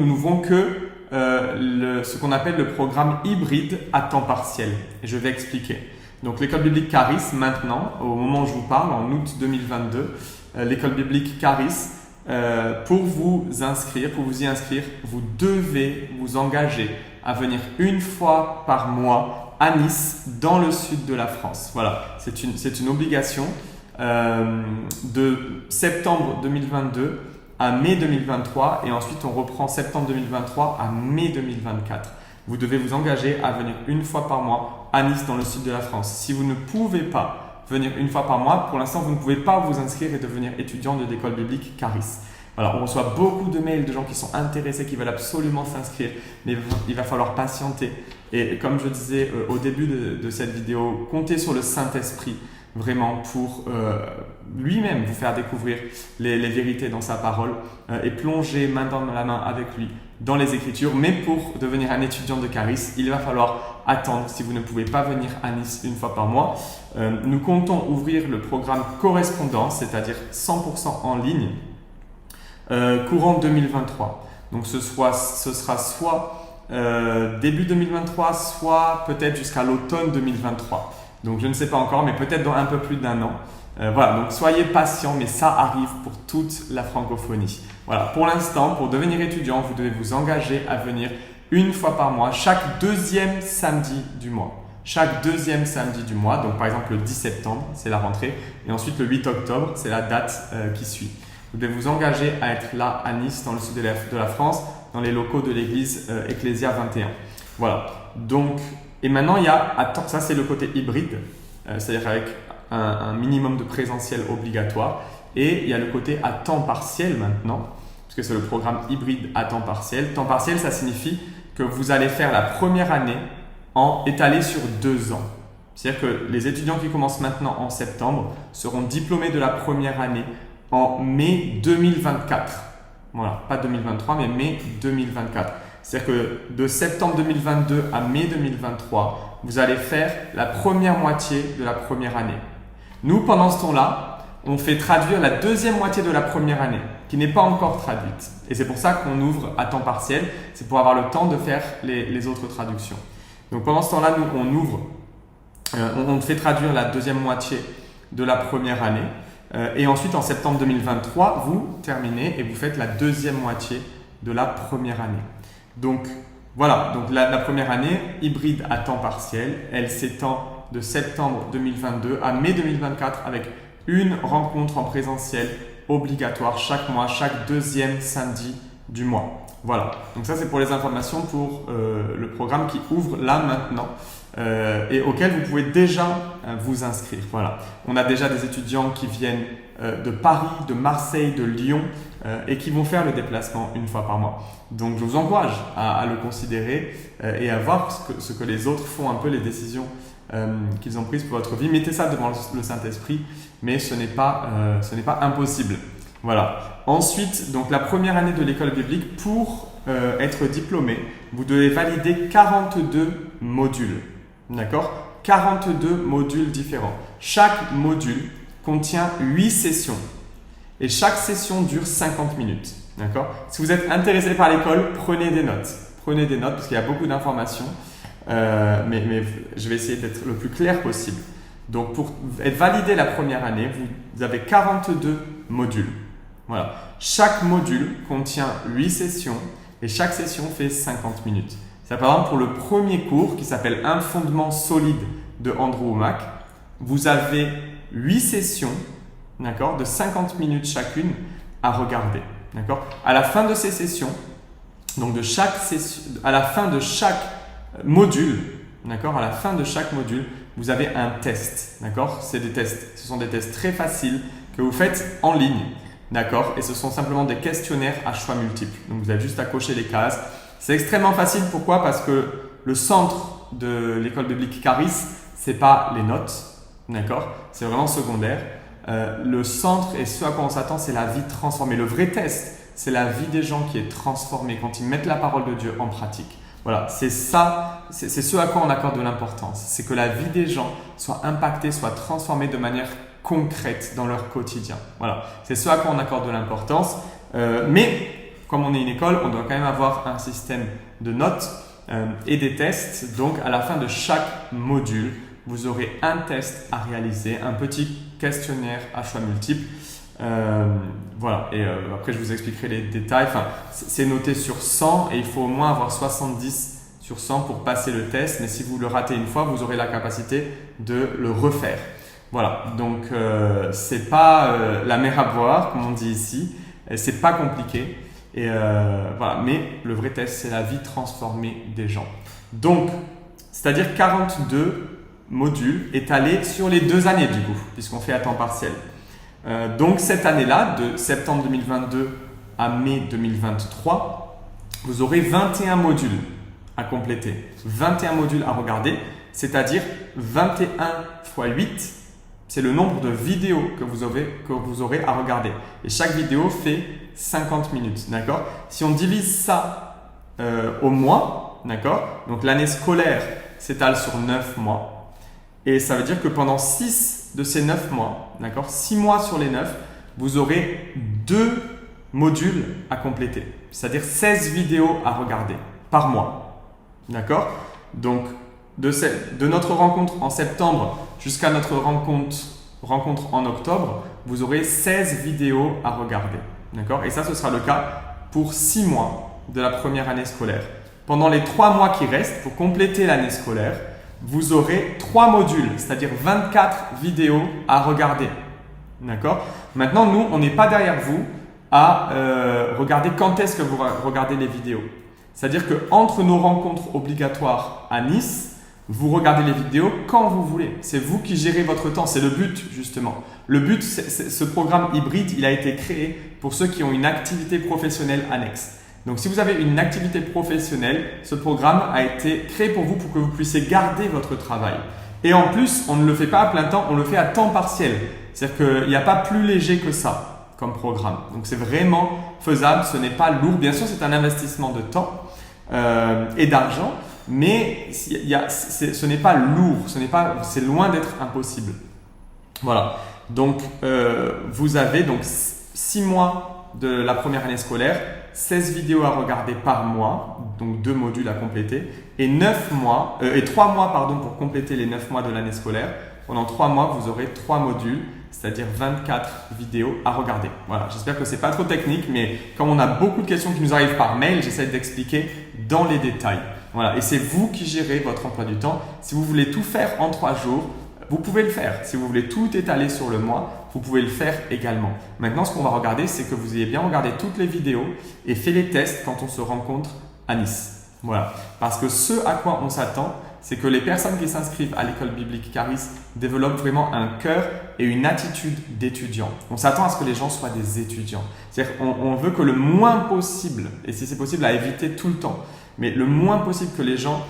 n'ouvrons que ce qu'on appelle le programme hybride à temps partiel. Et je vais expliquer. Donc l'école biblique Caris, maintenant, au moment où je vous parle, en août 2022, l'école biblique Caris, pour vous y inscrire, vous devez vous engager à venir une fois par mois à Nice, dans le sud de la France. Voilà, c'est une obligation de septembre 2022 à mai 2023 et ensuite on reprend septembre 2023 à mai 2024. Vous devez vous engager à venir une fois par mois à Nice dans le sud de la France. Si vous ne pouvez pas venir une fois par mois. Pour l'instant, vous ne pouvez pas vous inscrire et devenir étudiant de l'école biblique Charis. Voilà, on reçoit beaucoup de mails de gens qui sont intéressés, qui veulent absolument s'inscrire, mais il va falloir patienter. Et comme je disais au début de cette vidéo, comptez sur le Saint-Esprit vraiment pour lui-même vous faire découvrir les vérités dans sa parole et plonger main dans la main avec lui dans les Écritures. Mais pour devenir un étudiant de Charis, il va falloir attendre si vous ne pouvez pas venir à Nice une fois par mois. Nous comptons ouvrir le programme correspondance, c'est-à-dire 100% en ligne, courant 2023. Donc ce sera soit début 2023, soit peut-être jusqu'à l'automne 2023. Donc je ne sais pas encore, mais peut-être dans un peu plus d'1 an. Voilà, donc soyez patients, mais ça arrive pour toute la francophonie. Voilà, pour l'instant, pour devenir étudiant, vous devez vous engager à venir une fois par mois, chaque deuxième samedi du mois. Chaque deuxième samedi du mois, donc par exemple le 10 septembre, c'est la rentrée, et ensuite le 8 octobre, c'est la date qui suit. Vous devez vous engager à être là à Nice, dans le sud de la France, dans les locaux de l'église Ecclésia 21. Voilà, donc, et maintenant il y a, ça c'est le côté hybride, c'est-à-dire avec un minimum de présentiel obligatoire, et il y a le côté à temps partiel maintenant, parce que c'est le programme hybride à temps partiel. Temps partiel, ça signifie que vous allez faire la première année étalée sur 2 ans. C'est-à-dire que les étudiants qui commencent maintenant en septembre seront diplômés de la première année en mai 2024. Voilà, pas 2023, mais mai 2024. C'est-à-dire que de septembre 2022 à mai 2023, vous allez faire la première moitié de la première année. Nous, pendant ce temps-là, on fait traduire la deuxième moitié de la première année, qui n'est pas encore traduite. Et c'est pour ça qu'on ouvre à temps partiel, c'est pour avoir le temps de faire les autres traductions. Donc pendant ce temps-là, nous, on fait traduire la deuxième moitié de la première année. Et ensuite, en septembre 2023, vous terminez et vous faites la deuxième moitié de la première année. Donc voilà, donc la première année, hybride à temps partiel, elle s'étend de septembre 2022 à mai 2024 avec une rencontre en présentiel obligatoire chaque mois, chaque deuxième samedi du mois. Voilà, donc ça c'est pour les informations pour le programme qui ouvre là maintenant et auquel vous pouvez déjà vous inscrire. Voilà, on a déjà des étudiants qui viennent de Paris, de Marseille, de Lyon et qui vont faire le déplacement une fois par mois. Donc je vous encourage à le considérer et à voir ce que les autres font, un peu les décisions qu'ils ont prises pour votre vie. Mettez ça devant le Saint-Esprit, mais ce n'est pas impossible. Voilà. Ensuite, donc la première année de l'école biblique, pour être diplômé, vous devez valider 42 modules. D'accord ? 42 modules différents. Chaque module contient 8 sessions et chaque session dure 50 minutes. D'accord ? Si vous êtes intéressé par l'école, prenez des notes. Prenez des notes parce qu'il y a beaucoup d'informations. Mais je vais essayer d'être le plus clair possible. Donc pour être validé la première année, vous avez 42 modules. Voilà. Chaque module contient 8 sessions et chaque session fait 50 minutes. C'est par exemple pour le premier cours qui s'appelle Un fondement solide de Andrew Wommack. Vous avez 8 sessions, d'accord, de 50 minutes chacune à regarder. D'accord ? À la fin de ces sessions, donc à la fin de chaque module, d'accord, à la fin de chaque module, vous avez un test, d'accord ? C'est des tests, ce sont des tests très faciles que vous faites en ligne, d'accord ? Et ce sont simplement des questionnaires à choix multiples. Donc vous avez juste à cocher les cases. C'est extrêmement facile, pourquoi ? Parce que le centre de l'école biblique Charis, c'est pas les notes, d'accord ? C'est vraiment secondaire. Le centre et ce à quoi on s'attend, c'est la vie transformée. Le vrai test, c'est la vie des gens qui est transformée quand ils mettent la parole de Dieu en pratique. Voilà, c'est ça, c'est ce à quoi on accorde de l'importance. C'est que la vie des gens soit impactée, soit transformée de manière concrète dans leur quotidien. Voilà, c'est ce à quoi on accorde de l'importance. Mais comme on est une école, on doit quand même avoir un système de notes et des tests. Donc à la fin de chaque module, vous aurez un test à réaliser, un petit questionnaire à choix multiples. Voilà, et après je vous expliquerai les détails. Enfin, c'est noté sur 100 et il faut au moins avoir 70 sur 100 pour passer le test, mais si vous le ratez une fois, vous aurez la capacité de le refaire. Voilà, donc c'est pas la mer à boire comme on dit ici, c'est pas compliqué et voilà, mais le vrai test c'est la vie transformée des gens. Donc, c'est-à-dire 42 module étalé sur les 2 années du coup, puisqu'on fait à temps partiel. Donc cette année-là, de septembre 2022 à mai 2023, vous aurez 21 modules à compléter, 21 modules à regarder, c'est-à-dire 21 fois 8, c'est le nombre de vidéos que vous aurez à regarder. Et chaque vidéo fait 50 minutes, d'accord? Si on divise ça au mois, d'accord? Donc l'année scolaire s'étale sur 9 mois. Et ça veut dire que pendant 6 de ces 9 mois, d'accord? 6 mois sur les 9, vous aurez 2 modules à compléter. C'est-à-dire 16 vidéos à regarder par mois. D'accord? Donc, de notre rencontre en septembre jusqu'à notre rencontre en octobre, vous aurez 16 vidéos à regarder. D'accord? Et ça, ce sera le cas pour 6 mois de la première année scolaire. Pendant les 3 mois qui restent, pour compléter l'année scolaire, vous aurez 3 modules, c'est-à-dire 24 vidéos à regarder. D'accord? Maintenant, nous, on n'est pas derrière vous à regarder quand est-ce que vous regardez les vidéos. C'est-à-dire qu'entre nos rencontres obligatoires à Nice, vous regardez les vidéos quand vous voulez. C'est vous qui gérez votre temps. C'est le but, justement. Le but, ce programme hybride, il a été créé pour ceux qui ont une activité professionnelle annexe. Donc, si vous avez une activité professionnelle, ce programme a été créé pour vous pour que vous puissiez garder votre travail. Et en plus, on ne le fait pas à plein temps, on le fait à temps partiel. C'est-à-dire qu'il n'y a pas plus léger que ça comme programme. Donc, c'est vraiment faisable, ce n'est pas lourd. Bien sûr, c'est un investissement de temps et d'argent, mais ce n'est pas lourd, c'est loin d'être impossible. Voilà. Donc, vous avez donc 6 mois de la première année scolaire, 16 vidéos à regarder par mois, donc 2 modules à compléter, et 3 mois pour compléter les 9 mois de l'année scolaire. Pendant 3 mois, vous aurez 3 modules, c'est-à-dire 24 vidéos à regarder. Voilà, j'espère que ce n'est pas trop technique, mais comme on a beaucoup de questions qui nous arrivent par mail, j'essaie d'expliquer dans les détails. Voilà, et c'est vous qui gérez votre emploi du temps. Si vous voulez tout faire en 3 jours, vous pouvez le faire. Si vous voulez tout étaler sur le mois, vous pouvez le faire également. Maintenant, ce qu'on va regarder, c'est que vous ayez bien regardé toutes les vidéos et fait les tests quand on se rencontre à Nice. Voilà, parce que ce à quoi on s'attend, c'est que les personnes qui s'inscrivent à l'école biblique Charis développent vraiment un cœur et une attitude d'étudiant. On s'attend à ce que les gens soient des étudiants. C'est-à-dire qu'on veut que le moins possible, et si c'est possible à éviter tout le temps, mais le moins possible que les gens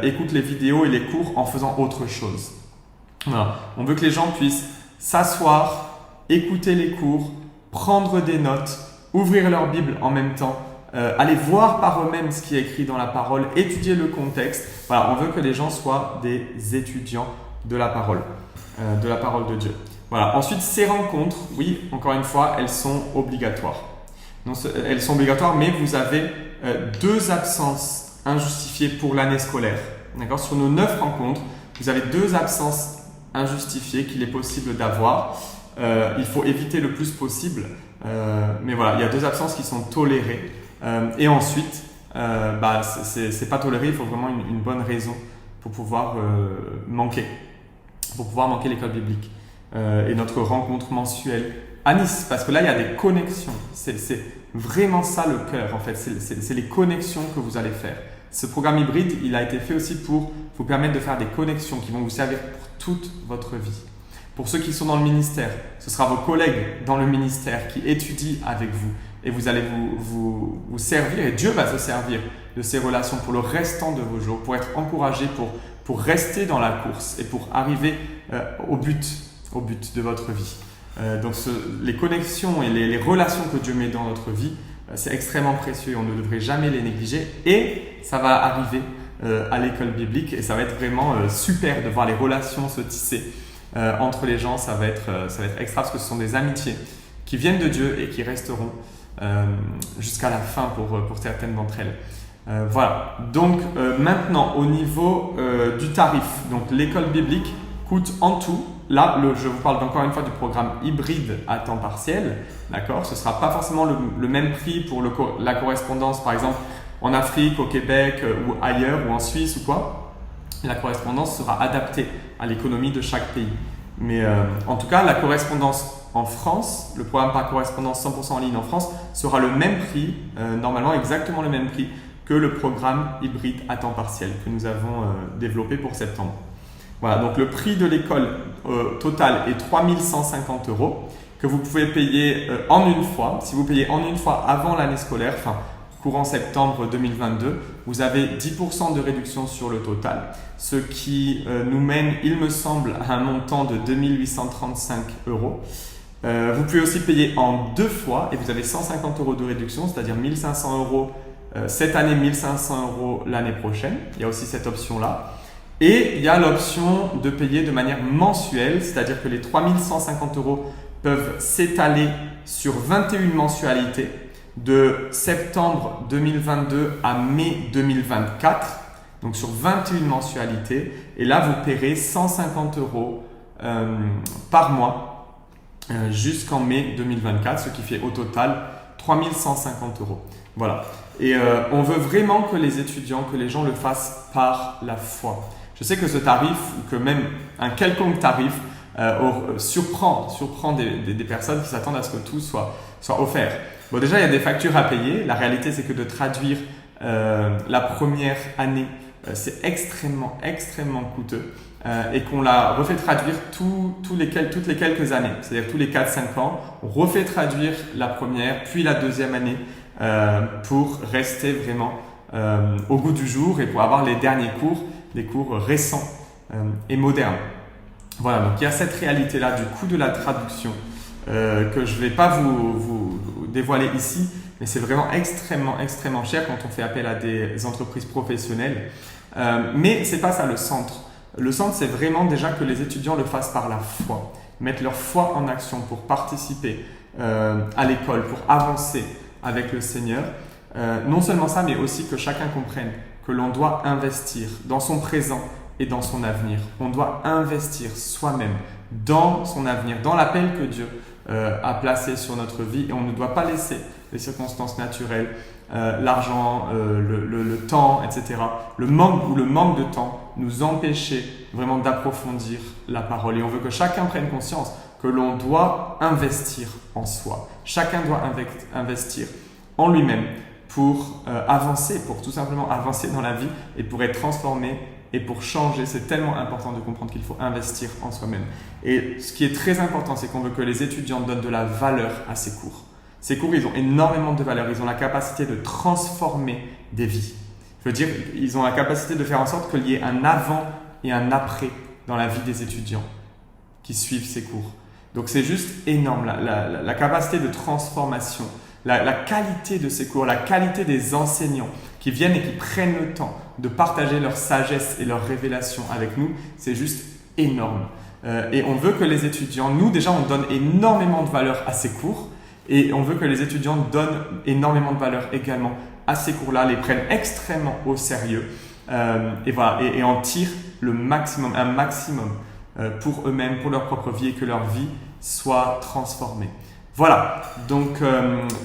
écoutent les vidéos et les cours en faisant autre chose. Voilà. On veut que les gens puissent s'asseoir, écouter les cours, prendre des notes, ouvrir leur Bible en même temps, aller voir par eux-mêmes ce qui est écrit dans la parole, étudier le contexte. Voilà, on veut que les gens soient des étudiants de la parole de Dieu. Voilà. Ensuite, ces rencontres, oui, encore une fois, elles sont obligatoires. Donc, elles sont obligatoires, mais vous avez 2 absences injustifiées pour l'année scolaire. D'accord ? Sur nos 9 rencontres, vous avez 2 absences injustifiées qu'il est possible d'avoir. Il faut éviter le plus possible, mais voilà, il y a 2 absences qui sont tolérées. Et ensuite, c'est pas toléré, il faut vraiment une bonne raison pour pouvoir manquer l'école biblique et notre rencontre mensuelle à Nice, parce que là il y a des connexions, c'est vraiment ça le cœur en fait, c'est les connexions que vous allez faire. Ce programme hybride, il a été fait aussi pour vous permettre de faire des connexions qui vont vous servir pour toute votre vie. Pour ceux qui sont dans le ministère, ce sera vos collègues dans le ministère qui étudient avec vous et vous allez vous servir, et Dieu va se servir de ces relations pour le restant de vos jours, pour être encouragé, pour rester dans la course et pour arriver au but de votre vie. Donc les connexions et les relations que Dieu met dans notre vie, c'est extrêmement précieux et on ne devrait jamais les négliger, et ça va arriver à l'école biblique et ça va être vraiment super de voir les relations se tisser entre les gens. Ça va être extra parce que ce sont des amitiés qui viennent de Dieu et qui resteront jusqu'à la fin pour certaines d'entre elles. Voilà, donc maintenant au niveau du tarif, donc l'école biblique coûte en tout, là je vous parle encore une fois du programme hybride à temps partiel, d'accord, ce ne sera pas forcément le même prix pour la correspondance par exemple en Afrique, au Québec ou ailleurs ou en Suisse ou quoi. La correspondance sera adaptée à l'économie de chaque pays. Mais en tout cas, la correspondance en France, le programme par correspondance 100% en ligne en France sera le même prix, normalement exactement le même prix que le programme hybride à temps partiel que nous avons développé pour septembre. Voilà, donc le prix de l'école total est 3 150 € que vous pouvez payer en une fois. Si vous payez en une fois avant l'année scolaire, enfin courant septembre 2022, vous avez 10% de réduction sur le total, ce qui nous mène, il me semble, à un montant de 2 835 €. Vous pouvez aussi payer en deux fois et vous avez 150 € de réduction, c'est-à-dire 1 500 € cette année, 1 500 € l'année prochaine. Il y a aussi cette option-là. Et il y a l'option de payer de manière mensuelle, c'est-à-dire que les 3 150 € peuvent s'étaler sur 21 mensualités de septembre 2022 à mai 2024, donc sur 21 mensualités. Et là, vous paierez 150 € par mois jusqu'en mai 2024, ce qui fait au total 3 150 €. Voilà. Et on veut vraiment que les étudiants, que les gens le fassent par la foi. Je sais que ce tarif, ou que même un quelconque tarif, surprend des personnes qui s'attendent à ce que tout soit offert. Bon, déjà, il y a des factures à payer. La réalité, c'est que de traduire la première année, c'est extrêmement coûteux et qu'on la refait traduire toutes les quelques années, c'est-à-dire tous les 4-5 ans. On refait traduire la première, puis la deuxième année pour rester vraiment au goût du jour et pour avoir les derniers cours, des cours récents et modernes. Voilà, donc il y a cette réalité-là du coût de la traduction que je ne vais pas vous dévoiler ici, mais c'est vraiment extrêmement cher quand on fait appel à des entreprises professionnelles. Mais ce n'est pas ça le centre. Le centre, c'est vraiment déjà que les étudiants le fassent par la foi, mettre leur foi en action pour participer à l'école, pour avancer avec le Seigneur. Non seulement ça, mais aussi que chacun comprenne que l'on doit investir dans son présent et dans son avenir. On doit investir soi-même dans son avenir, dans l'appel que Dieu a placé sur notre vie, et on ne doit pas laisser les circonstances naturelles, l'argent, le temps, etc., le manque de temps nous empêcher vraiment d'approfondir la parole. Et on veut que chacun prenne conscience que l'on doit investir en soi. Chacun doit investir en lui-même pour avancer, pour tout simplement avancer dans la vie et pour être transformé et pour changer. C'est tellement important de comprendre qu'il faut investir en soi-même. Et ce qui est très important, c'est qu'on veut que les étudiants donnent de la valeur à ces cours. Ces cours, ils ont énormément de valeur. Ils ont la capacité de transformer des vies. Je veux dire, ils ont la capacité de faire en sorte qu'il y ait un avant et un après dans la vie des étudiants qui suivent ces cours. Donc c'est juste énorme, la capacité de transformation, la qualité de ces cours, la qualité des enseignants qui viennent et qui prennent le temps de partager leur sagesse et leur révélation avec nous, c'est juste énorme. Et on veut que les étudiants, nous déjà on donne énormément de valeur à ces cours, et on veut que les étudiants donnent énormément de valeur également à ces cours-là, les prennent extrêmement au sérieux, et voilà, et en tirent un maximum pour eux-mêmes, pour leur propre vie, et que leur vie soit transformée. Voilà, donc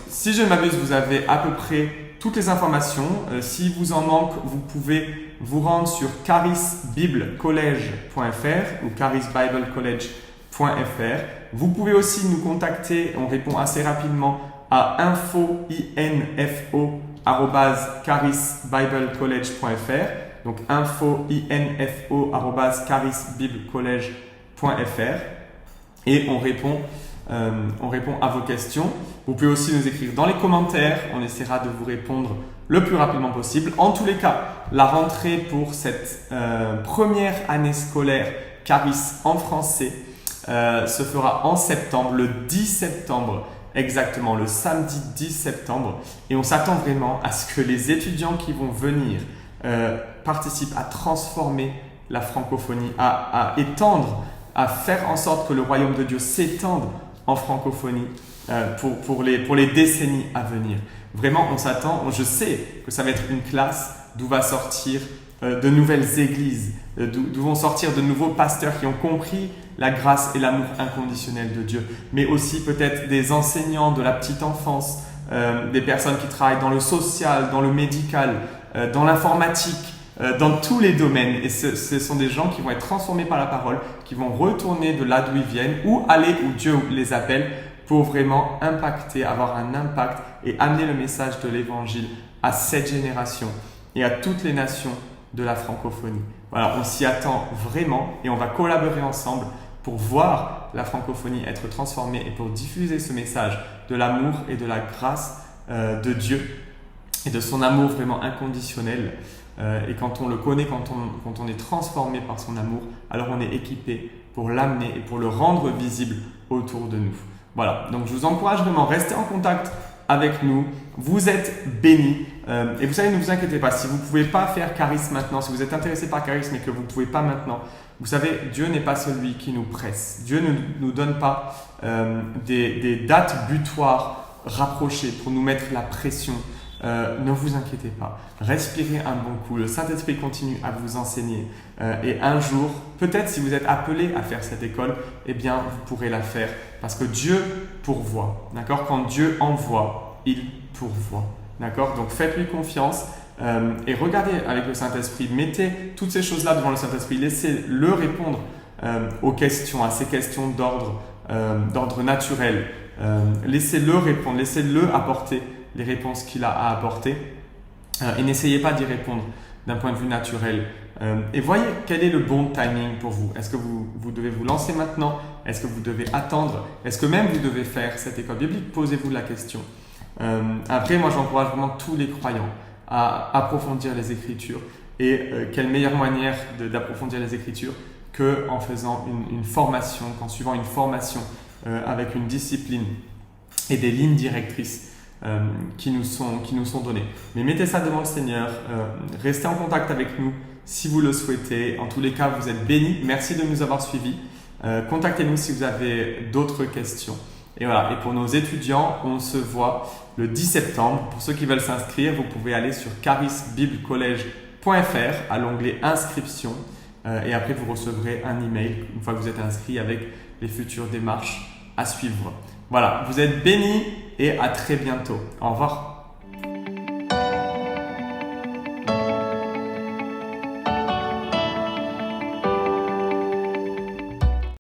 si je ne m'abuse, vous avez à peu près toutes les informations. Si vous en manque, vous pouvez vous rendre sur charisbiblecollege.fr ou charisbiblecollege.fr. Vous pouvez aussi nous contacter, on répond assez rapidement à info@charisbiblecollege.fr. Donc info@charisbiblecollege.fr et on répond à vos questions. Vous pouvez aussi nous écrire dans les commentaires, on essaiera de vous répondre le plus rapidement possible. En tous les cas, la rentrée pour cette première année scolaire Caris en français se fera en septembre, le 10 septembre exactement, le samedi 10 septembre. Et on s'attend vraiment à ce que les étudiants qui vont venir participent à transformer la francophonie, à étendre, à faire en sorte que le royaume de Dieu s'étende en francophonie pour les décennies à venir. Vraiment, on s'attend, je sais que ça va être une classe d'où va sortir de nouvelles églises, d'où vont sortir de nouveaux pasteurs qui ont compris la grâce et l'amour inconditionnel de Dieu, mais aussi peut-être des enseignants de la petite enfance, des personnes qui travaillent dans le social, dans le médical, dans l'informatique, dans tous les domaines. Et ce sont des gens qui vont être transformés par la parole, qui vont retourner de là d'où ils viennent ou aller où Dieu les appelle pour vraiment impacter, avoir un impact et amener le message de l'évangile à cette génération et à toutes les nations de la francophonie. Voilà, on s'y attend vraiment et on va collaborer ensemble pour voir la francophonie être transformée et pour diffuser ce message de l'amour et de la grâce de Dieu et de son amour vraiment inconditionnel. Et quand on le connaît, quand on est transformé par son amour, alors on est équipé pour l'amener et pour le rendre visible autour de nous. Voilà, donc je vous encourage vraiment, restez en contact avec nous, vous êtes bénis. Et vous savez, ne vous inquiétez pas, si vous ne pouvez pas faire Charisme maintenant, si vous êtes intéressé par Charisme et que vous ne pouvez pas maintenant, vous savez, Dieu n'est pas celui qui nous presse. Dieu ne nous donne pas des dates butoirs rapprochées pour nous mettre la pression. Ne vous inquiétez pas, respirez un bon coup, le Saint-Esprit continue à vous enseigner et un jour, peut-être si vous êtes appelé à faire cette école, eh bien vous pourrez la faire parce que Dieu pourvoit, d'accord? Quand Dieu envoie, il pourvoit, d'accord? Donc faites-lui confiance et regardez avec le Saint-Esprit, mettez toutes ces choses-là devant le Saint-Esprit, laissez-le répondre aux questions, à ces questions d'ordre naturel, laissez-le répondre, laissez-le apporter les réponses qu'il a à apporter et n'essayez pas d'y répondre d'un point de vue naturel. Et voyez quel est le bon timing pour vous. Est-ce que vous devez vous lancer maintenant? Est-ce que vous devez attendre? Est-ce que même vous devez faire cette école biblique? Posez-vous la question. Après, moi j'encourage vraiment tous les croyants à approfondir les Écritures. Et quelle meilleure manière d'approfondir les Écritures qu'en faisant une formation, qu'en suivant une formation avec une discipline et des lignes directrices qui nous sont données. Mais mettez ça devant le Seigneur, restez en contact avec nous si vous le souhaitez. En tous les cas, vous êtes bénis. Merci de nous avoir suivis. Contactez-nous si vous avez d'autres questions. Et voilà, et pour nos étudiants, on se voit le 10 septembre. Pour ceux qui veulent s'inscrire, vous pouvez aller sur charisbiblecollege.fr à l'onglet inscription et après vous recevrez un email une fois que vous êtes inscrit avec les futures démarches à suivre. Voilà, vous êtes bénis et à très bientôt. Au revoir.